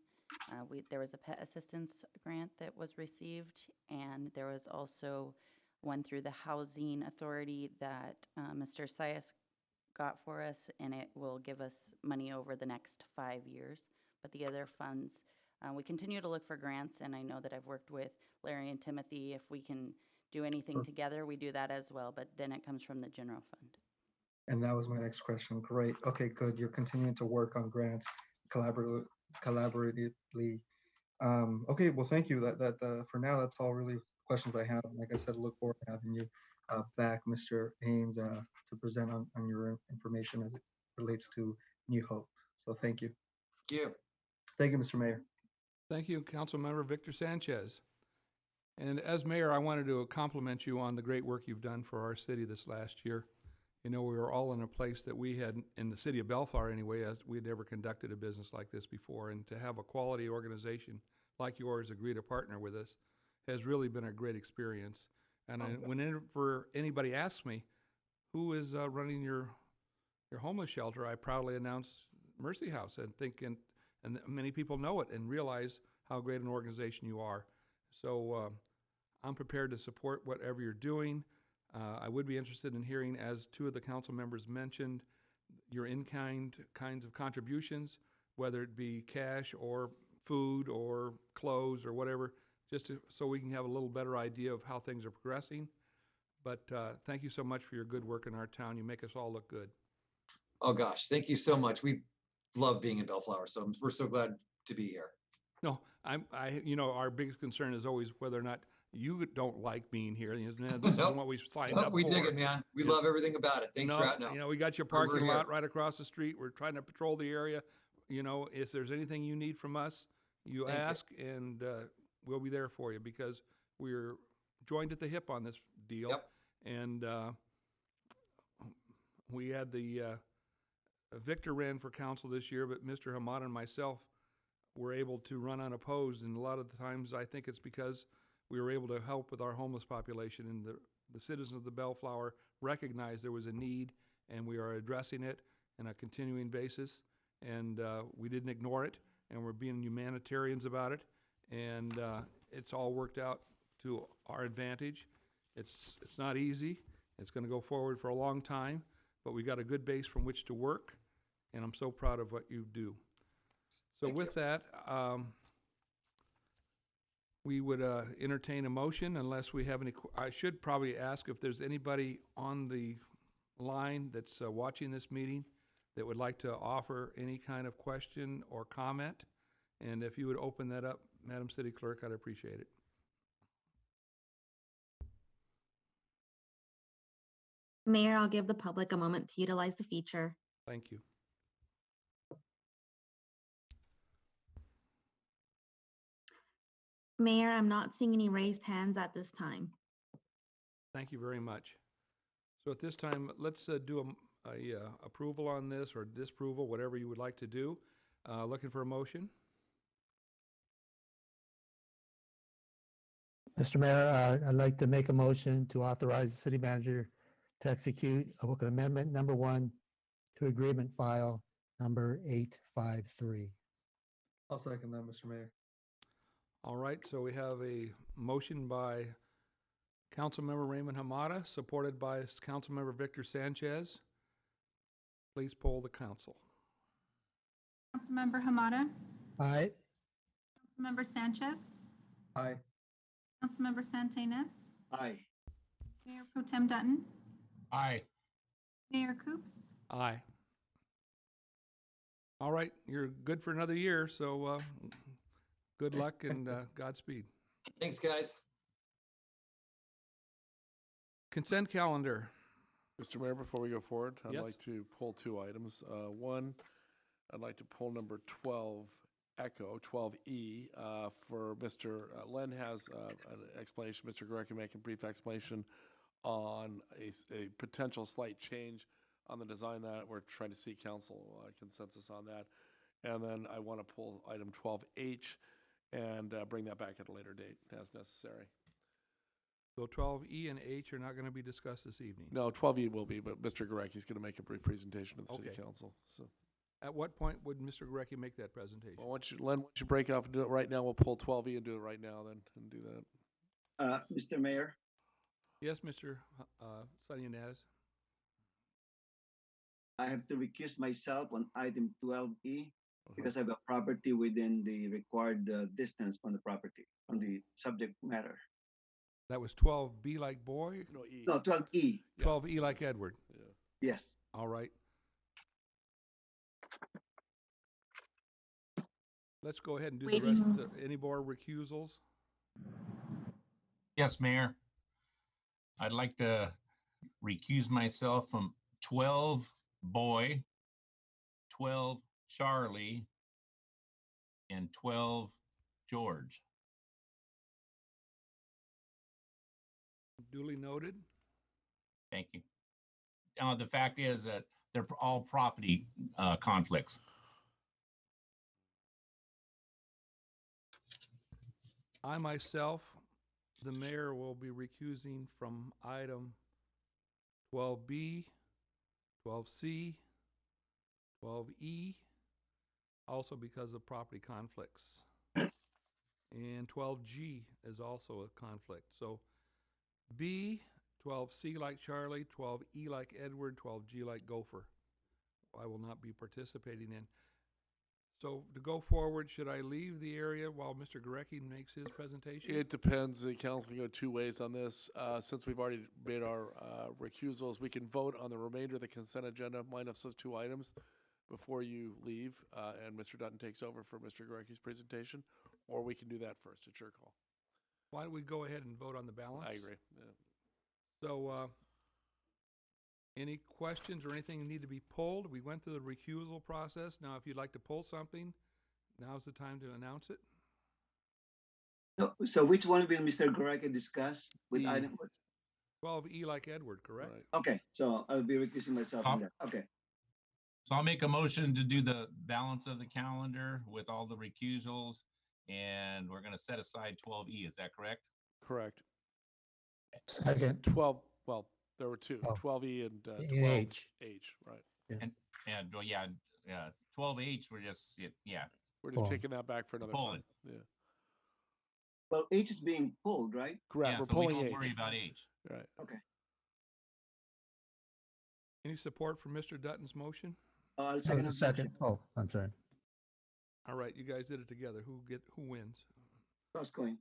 There was a pet assistance grant that was received, and there was also one through the Housing Authority that Mr. Sias got for us, and it will give us money over the next 5 years. But the other funds, we continue to look for grants, and I know that I've worked with Larry and Timothy. If we can do anything together, we do that as well, but then it comes from the general fund. And that was my next question. Great. Okay, good. You're continuing to work on grants collaboratively. Okay, well, thank you. That for now, that's all really questions I have. Like I said, look forward to having you back, Mr. Haynes, to present on your information as it relates to New Hope. So thank you. Thank you. Thank you, Mr. Mayor. Thank you, Councilmember Victor Sanchez. And as mayor, I wanted to compliment you on the great work you've done for our city this last year. We were all in a place that we had, in the city of Bellflower anyway, as we'd never conducted a business like this before. And to have a quality organization like yours agree to partner with us has really been a great experience. And whenever anybody asks me, who is running your homeless shelter, I proudly announce Mercy House, and many people know it and realize how great an organization you are. So I'm prepared to support whatever you're doing. I would be interested in hearing, as two of the council members mentioned, your kinds of contributions, whether it be cash or food or clothes or whatever, just so we can have a little better idea of how things are progressing. But thank you so much for your good work in our town. You make us all look good. Oh gosh, thank you so much. We love being in Bellflower, so we're so glad to be here. No, our biggest concern is always whether or not you don't like being here. This is what we signed up for. We dig it, man. We love everything about it. Thanks for out. We got your parking lot right across the street. We're trying to patrol the area. If there's anything you need from us, you ask, and we'll be there for you, because we're joined at the hip on this deal. Yep. And we had the Victor ran for council this year, but Mr. Hamada and myself were able to run unopposed. And a lot of the times I think it's because we were able to help with our homeless population, and the citizens of the Bellflower recognized there was a need, and we are addressing it on a continuing basis. And we didn't ignore it, and we're being humanitarians about it. And it's all worked out to our advantage. It's not easy. It's going to go forward for a long time, but we got a good base from which to work, and I'm so proud of what you do. So with that, we would entertain a motion unless we have any, I should probably ask if there's anybody on the line that's watching this meeting that would like to offer any kind of question or comment. And if you would open that up, Madam City Clerk, I'd appreciate it. Mayor, I'll give the public a moment to utilize the feature. Thank you. Mayor, I'm not seeing any raised hands at this time. Thank you very much. So at this time, let's do a approval on this or disapproval, whatever you would like to do. Looking for a motion. Mr. Mayor, I'd like to make a motion to authorize the city manager to execute a book amendment number 1 to agreement file number 853. I'll second that, Mr. Mayor. All right, so we have a motion by Councilmember Raymond Hamada, supported by Councilmember Victor Sanchez. Please poll the council. Councilmember Hamada, Aye. Councilmember Sanchez, Aye. Councilmember Santinas, Aye. Mayor Pro Tem Dutton, Aye. Mayor Coops. Aye. All right, you're good for another year, so good luck and Godspeed. Thanks, guys. Consent calendar. Mr. Mayor, before we go forward, I'd Yes. like to pull 2 items. One, I'd like to pull number 12, Echo, 12E, for Mr. Len has an explanation. Mr. Gurecki make a brief explanation on a potential slight change on the design that we're trying to seek council consensus on that. And then I want to pull item 12H and bring that back at a later date as necessary. So 12E and H are not going to be discussed this evening. No, 12E will be, but Mr. Gurecki is going to make a brief presentation to the city Okay. council. So, At what point would Mr. Gurecki make that presentation? well, Len, once you break off and do it right now, we'll pull 12E and do it right now then and do that. Mr. Mayor, Yes, Mr. Sanyanaz. I have to recuse myself on item 12E because I have a property within the required distance from the property, from the subject matter. That was 12B like boy? No, E. No, 12E. 12E like Edward. Yeah. Yes. All right. Let's go ahead and do the Waiting. rest. Any more recusals? Yes, Mayor. I'd like to recuse myself from 12 Boy, 12 Charlie, and 12 George. Duly noted. Thank you. The fact is that they're all property conflicts. I myself, the mayor, will be recusing from item 12B, 12C, 12E, also because of property conflicts. And 12G is also a conflict. So B, 12C like Charlie, 12E like Edward, 12G like Gopher, I will not be participating in. So to go forward, should I leave the area while Mr. Gurecki makes his presentation? It depends. The council can go 2 ways on this. Since we've already made our recusals, we can vote on the remainder of the consent agenda minus those 2 items before you leave, and Mr. Dutton takes over for Mr. Gurecki's presentation, or we can do that first. It's your call. Why don't we go ahead and vote on the balance? I agree. Yeah. So, any questions or anything that need to be pulled? We went through the recusal process. Now, if you'd like to pull something, now's the time to announce it. So which one will Mr. Gurecki discuss with The- item? 12E like Edward, correct? Right. Okay, so I'll be recusing myself from that. Okay. So I'll make a motion to do the balance of the calendar with all the recusals, and we're going to set aside 12E. Is that correct? Correct. Second. 12, well, there were 2, Oh. 12E and E and H. 12H, right. And well, yeah, 12H, we're just, yeah. We're just Pull. kicking that back for another Pull time. it. Yeah. Well, H is being pulled, right? Correct. Yeah, We're so we pulling don't H. worry about H. Right. Okay. Any support for Mr. Dutton's motion? I'll That second. was a second. Oh, I'm sorry. All right, you guys did it together. Who wins? Toss coin.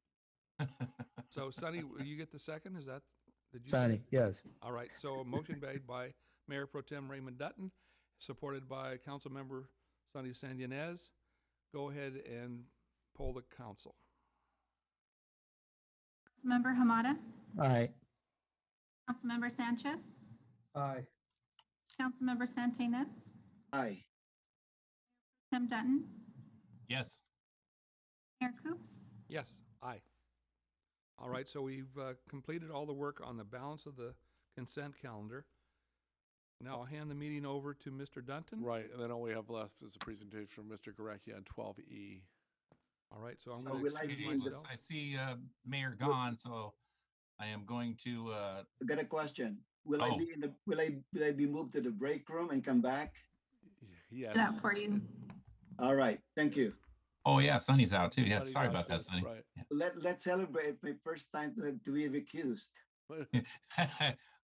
So Sonny, will you get the second? Is that, did you Sonny, say? yes. All right, so a motion made by Mayor Pro Tem Raymond Dutton, supported by Councilmember Sonny San Ynez. Go ahead and poll the council. Councilmember Hamada, Aye. Councilmember Sanchez, Aye. Councilmember Santinas, Aye. Tim Dutton, Yes. Mayor Coops. Yes, aye. All right, so we've completed all the work on the balance of the consent calendar. Now I'll hand the meeting over to Mr. Dunton. Right, and then all we have left is a presentation from Mr. Gurecki on 12E. All right, so I'm So going to will I excuse be in the- myself. I see Mayor gone, so I am going to. I got a question. Will I Oh. be in the? Will I be moved to the break room and come back? Yes. Do that for you. All right. Thank you. Oh yeah, Sonny's out too. Yeah, Sonny's sorry out about too, that, Sonny. right. Let's celebrate my first time to be recused.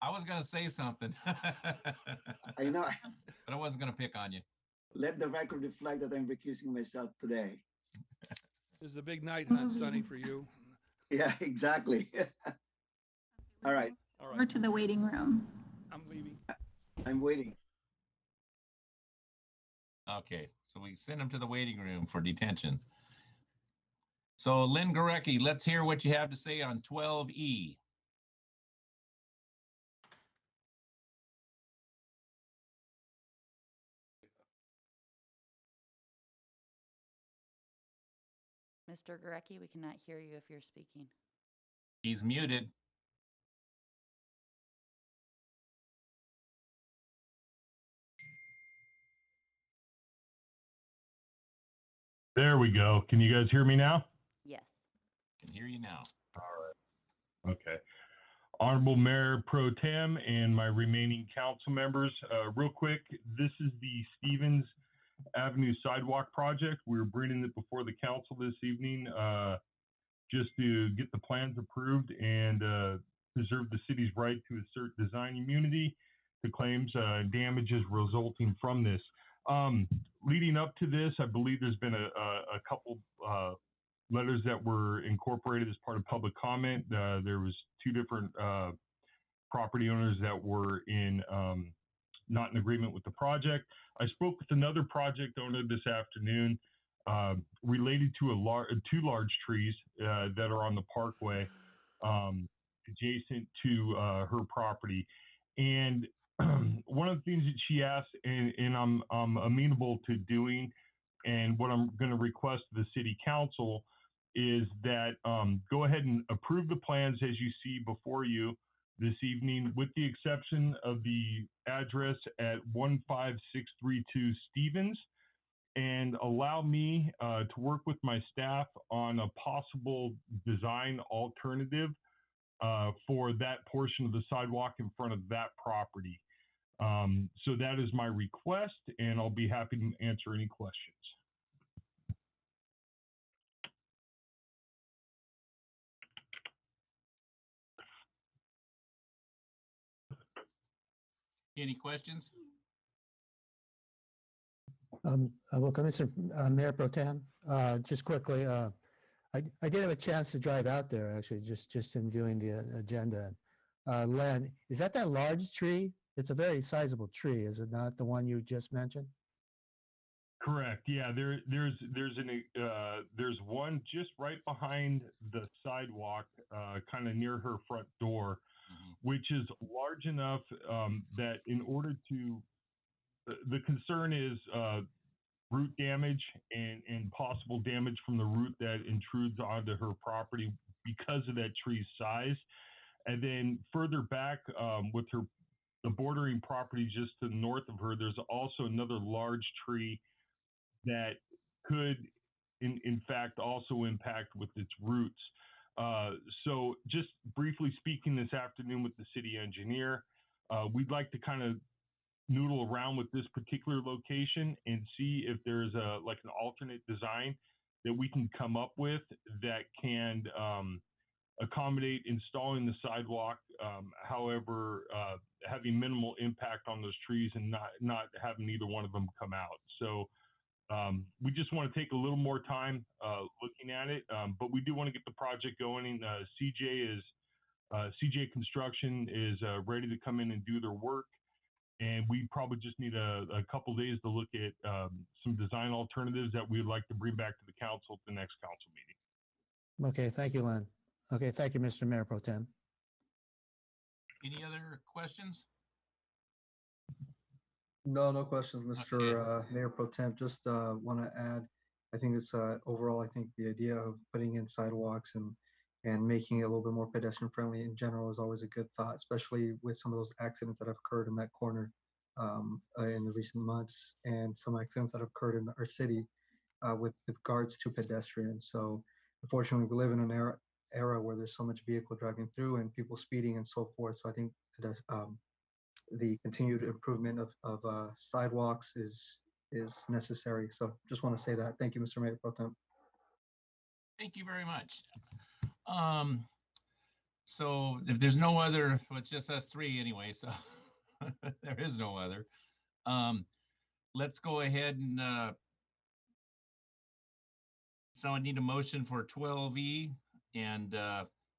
I was gonna say something. I know. But I wasn't gonna pick on you. Let the record reflect that I'm recusing myself today. This is a big night, huh, Sonny, for you. Yeah, exactly. All right. All Over right, to the waiting room. I'm leaving. I'm waiting. Okay, so we send him to the waiting room for detention. So Lynn Gurecki, let's hear what you have to say on 12E. Mr. Gurecki, we cannot hear you if you're speaking. He's muted. There we go. Can you guys hear me now? Yes. Can hear you now. Okay. Honorable Mayor Pro Tem and my remaining council members, real quick, this is the Stevens Avenue Sidewalk Project. We're bringing it before the council this evening just to get the plans approved and preserve the city's right to assert design immunity to claims damages resulting from this. Leading up to this, I believe there's been a couple letters that were incorporated as part of public comment. There was two different property owners that were in not in agreement with the project. I spoke with another project owner this afternoon related to two large trees that are on the parkway adjacent to her property. And one of the things that she asked, and I'm amenable to doing, and what I'm going to request of the city council is that go ahead and approve the plans as you see before you this evening, with the exception of the address at 15632 Stevens, and allow me to work with my staff on a possible design alternative for that portion of the sidewalk in front of that property. So that is my request, and I'll be happy to answer any questions. Any questions? Welcome, Mr. Mayor Pro Tem. Just quickly, I did have a chance to drive out there, actually, just in viewing the agenda. Len, is that large tree? It's a very sizable tree, is it not? The one you just mentioned? Correct. Yeah, there's one just right behind the sidewalk, kind of near her front door, which is large enough that in order to, the concern is root damage and possible damage from the root that intrudes onto her property because of that tree's size. And then further back with the bordering property just to the north of her, there's also another large tree that could, in fact, also impact with its roots. So just briefly speaking this afternoon with the city engineer, we'd like to kind of noodle around with this particular location and see if there's like an alternate design that we can come up with that can accommodate installing the sidewalk, however, having minimal impact on those trees and not having either one of them come out. So We just want to take a little more time looking at it, but we do want to get the project going. And CJ Construction is ready to come in and do their work, and we probably just need a couple days to look at some design alternatives that we would like to bring back to the council at the next council meeting. Okay, thank you, Len. Okay, thank you, Mr. Mayor Pro Tem. Any other questions? No questions, Mr. Mayor Pro Tem. Just want to add, I think it's overall, I think the idea of putting in sidewalks and making it a little bit more pedestrian friendly in general is always a good thought, especially with some of those accidents that have occurred in that corner in the recent months, and some accidents that have occurred in our city with regards to pedestrians. So unfortunately, we live in an era where there's so much vehicle driving through and people speeding and so forth. So I think that the continued improvement of sidewalks is necessary. So just want to say that. Thank you, Mr. Mayor Pro Tem. Thank you very much. So if there's no other, well, it's just us three anyway, so there is no other. Let's go ahead and so I need a motion for 12E, and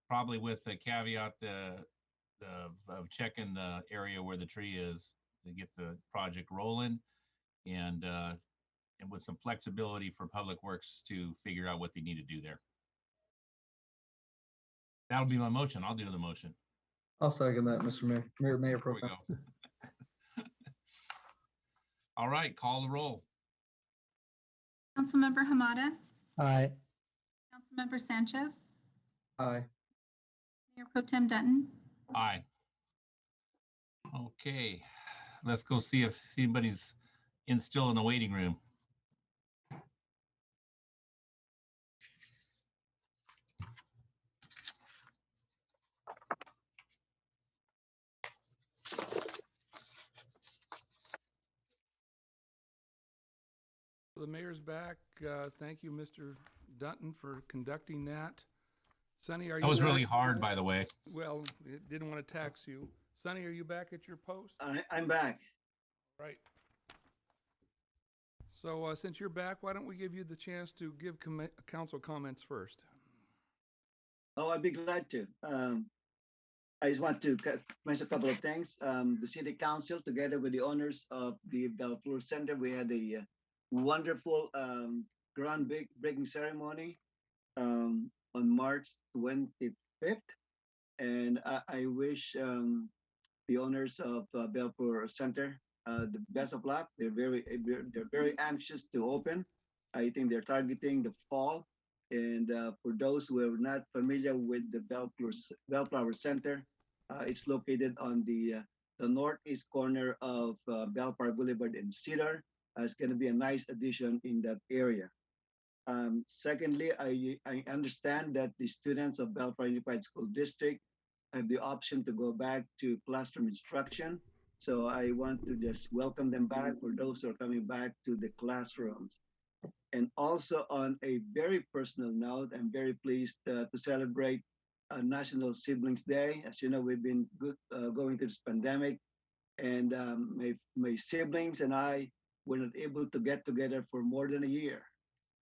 probably with the caveat of checking the area where the tree is to get the project rolling, and with some flexibility for Public Works to figure out what they need to do there. That'll be my motion. I'll do the motion. I'll second that, Mr. Mayor Pro There we Tem. go. All right, call the roll. Councilmember Hamada, Aye. Councilmember Sanchez, Aye. Mayor Pro Tem Dutton. Aye. Okay, let's go see if anybody's still in the waiting room. The mayor's back. Thank you, Mr. Dutton, for conducting that. Sonny, are you? That was back? really hard, by the way. Well, it didn't want to tax you. Sonny, are you back at your post? I'm back. Right. So since you're back, why don't we give you the chance to give council comments first? Oh, I'd be glad to. I just want to mention a couple of things. The city council, together with the owners of the Bellflower Center, we had a wonderful groundbreaking ceremony on March 25th. And I wish the owners of Bellflower Center the best of luck. They're very anxious to open. I think they're targeting the fall. And for those who are not familiar with the Bellflower Center, it's located on the northeast corner of Bellflower Boulevard and Cedar. It's going to be a nice addition in that area. Secondly, I understand that the students of Bellflower Unified School District have the option to go back to classroom instruction. So I want to just welcome them back for those who are coming back to the classrooms. And also on a very personal note, I'm very pleased to celebrate National Siblings Day. As you know, we've been going through this pandemic, and my siblings and I were not able to get together for more than a year.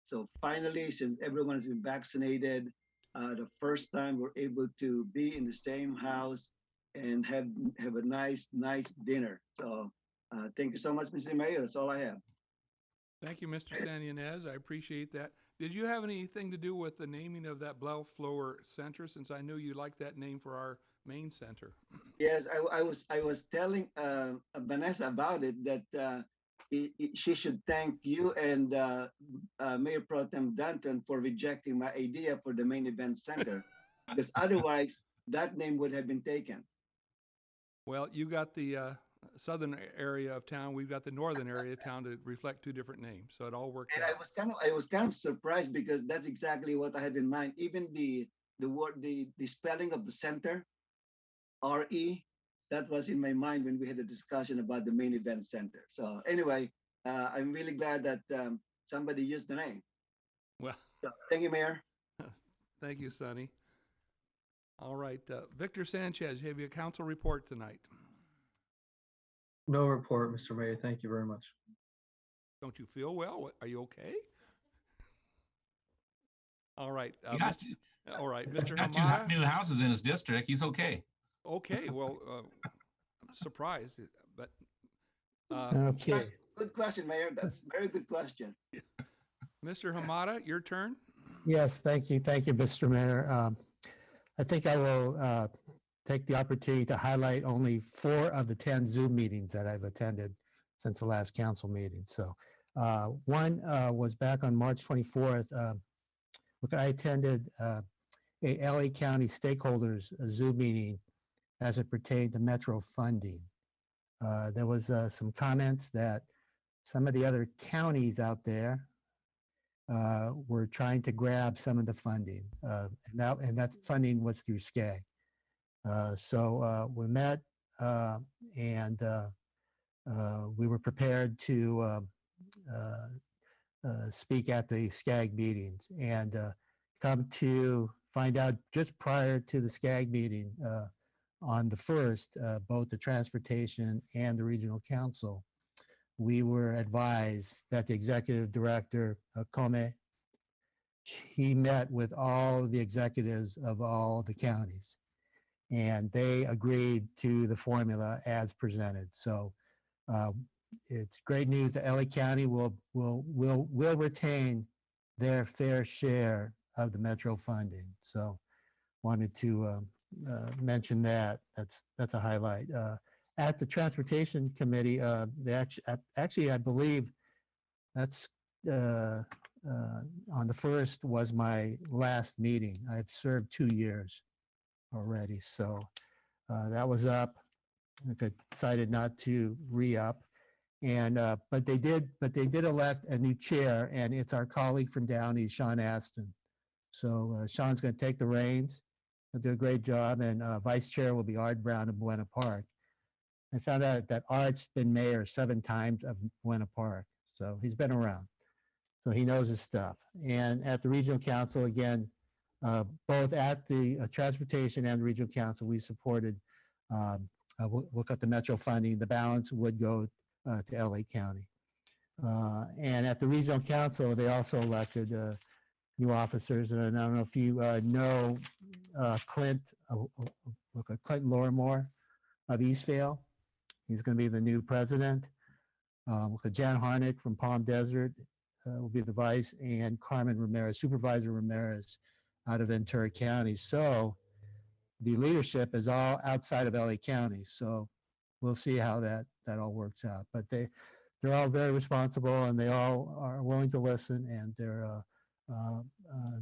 So finally, since everyone has been vaccinated, the first time we're able to be in the same house and have a nice dinner. So thank you so much, Mr. Mayor. That's all I have. Thank you, Mr. Sanyanez. I appreciate that. Did you have anything to do with the naming of that Bellflower Center, since I knew you liked that name for our main center? Yes, I was telling Vanessa about it, that she should thank you and Mayor Pro Tem Danton for rejecting my idea for the main event center, because otherwise that name would have been taken. Well, you got the southern area of town. We've got the northern area of town to reflect two different names, so it all worked And out. I was kind of surprised, because that's exactly what I had in mind. Even the spelling of the center, RE, that was in my mind when we had a discussion about the main event center. So anyway, I'm really glad that somebody used the name. Well, so, thank you, Mayor. Thank you, Sonny. All right, Victor Sanchez, you have your council report tonight. No report, Mr. Mayor. Thank you very much. Don't you feel well? Are you okay? All right. He got, All right, he Mr. got Hamada. new houses in his district. He's okay. Okay, well, I'm surprised, but Okay. Good question, Mayor. That's a very good question. Mr. Hamada, your turn. Yes, thank you, Mr. Mayor. I think I will take the opportunity to highlight only 4 of the 10 Zoom meetings that I've attended since the last council meeting. So one was back on March 24th. I attended a LA County stakeholders Zoom meeting as it pertained to Metro funding. There was some comments that some of the other counties out there were trying to grab some of the funding, and that funding was through SCAG. So we met and we were prepared to speak at the SCAG meetings, and come to find out just prior to the SCAG meeting on the 1st, both the transportation and the regional council, we were advised that the executive director, Come, he met with all the executives of all the counties, and they agreed to the formula as presented. So it's great news that LA County will retain their fair share of the Metro funding. So wanted to mention that. That's a highlight. At the Transportation Committee, they actually, I believe that's on the 1st was my last meeting. I've served 2 years already, so that was up. I decided not to re-up, and but they did elect a new chair, and it's our colleague from Downey, Sean Aston. So Sean's going to take the reins. He'll do a great job, and vice chair will be Art Brown of Buena Park. I found out that Art's been mayor 7 times of Buena Park, so he's been around. So he knows his stuff. And at the regional council, again, both at the transportation and the regional council, we supported, we'll cut the Metro funding. The balance would go to LA County. And at the regional council, they also elected new officers. And I don't know if you know Clinton Lorimore of Eastvale. He's going to be the new president. Jan Harnick from Palm Desert will be the vice, and Carmen Ramirez, Supervisor Ramirez, out of Ventura County. So the leadership is all outside of LA County. So we'll see how that all works out. But they're all very responsible, and they all are willing to listen, and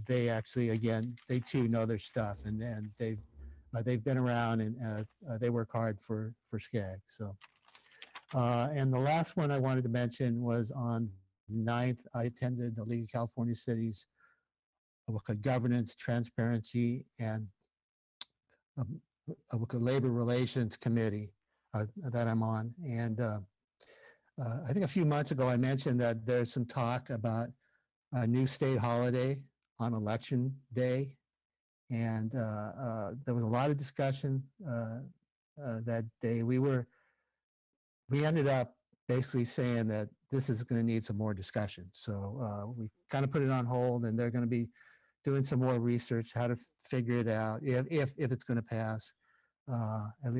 they actually, again, they too know their stuff, and they've been around, and they work hard for SCAG. So and the last one I wanted to mention was on the 9th. I attended the League of California Cities Governance, Transparency, and Labor Relations Committee that I'm on. And I think a few months ago I mentioned that there's some talk about a new state holiday on election day. And there was a lot of discussion that day. We ended up basically saying that this is going to need some more discussion. So we kind of put it on hold, and they're going to be doing some more research how to figure it out if it's going to pass,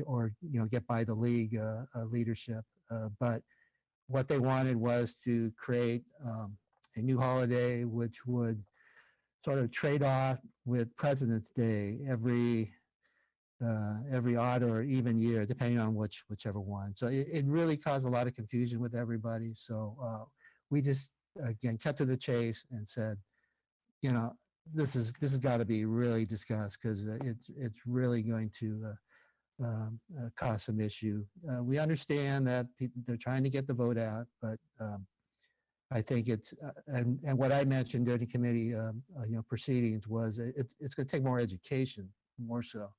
or get by the league leadership. But what they wanted was to create a new holiday which would sort of trade off with President's Day every odd or even year, depending on whichever one. So it really caused a lot of confusion with everybody. So we just, again, cut to the chase and said, this has got to be really discussed, because it's really going to cause some issue. We understand that they're trying to get the vote out, but I think it's and what I mentioned during the committee proceedings was it's going to take more education, more so.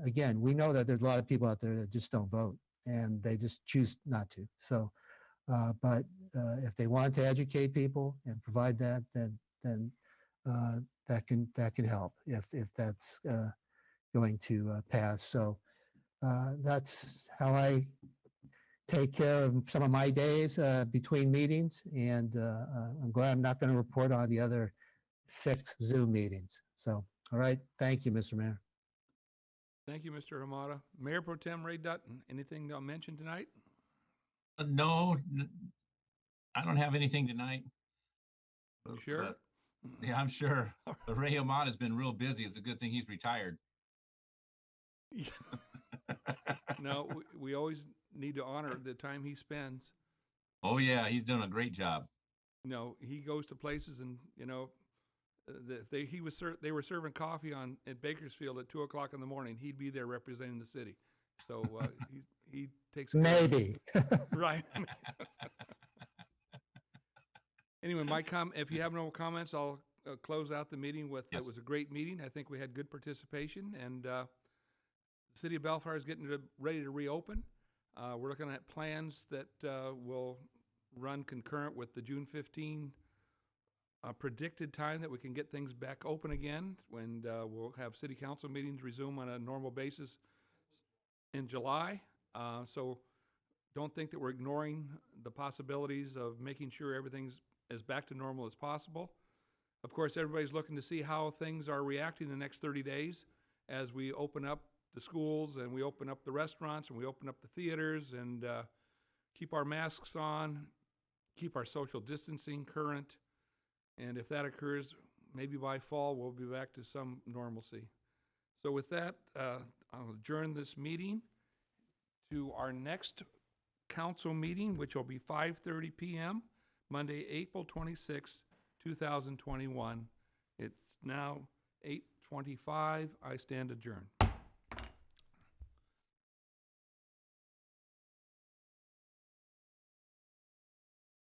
Again, we know that there's a lot of people out there that just don't vote, and they just choose not to. So, but if they want to educate people and provide that, then that can help if that's going to pass. So that's how I take care of some of my days between meetings, and I'm glad I'm not going to report on the other 6 Zoom meetings. So, all right, thank you, Mr. Mayor. Thank you, Mr. Hamada. Mayor Pro Tem Ray Dutton, anything to mention tonight? No, I don't have anything tonight. You sure? But, yeah, I'm sure. But Ray Hamada has been real busy. It's a good thing he's retired. No, we always need to honor the time he spends. Oh yeah, he's done a great job. No, he goes to places, and they were serving coffee at Bakersfield at 2:00 in the morning. He'd be there representing the city. So he takes care Maybe. right. Anyway, if you have no comments, I'll close out the meeting with, Yes. It was a great meeting. I think we had good participation, and the city of Bellflower is getting ready to reopen. We're looking at plans that will run concurrent with the June 15 predicted time that we can get things back open again, when we'll have city council meetings resume on a normal basis in July. So don't think that we're ignoring the possibilities of making sure everything's as back to normal as possible. Of course, everybody's looking to see how things are reacting the next 30 days as we open up the schools and we open up the restaurants and we open up the theaters, and keep our masks on, keep our social distancing current. And if that occurs, maybe by fall, we'll be back to some normalcy. So with that, I'll adjourn this meeting to our next council meeting, which will be 5:30 p.m., Monday, April 26, 2021. It's now 8:25. I stand adjourned.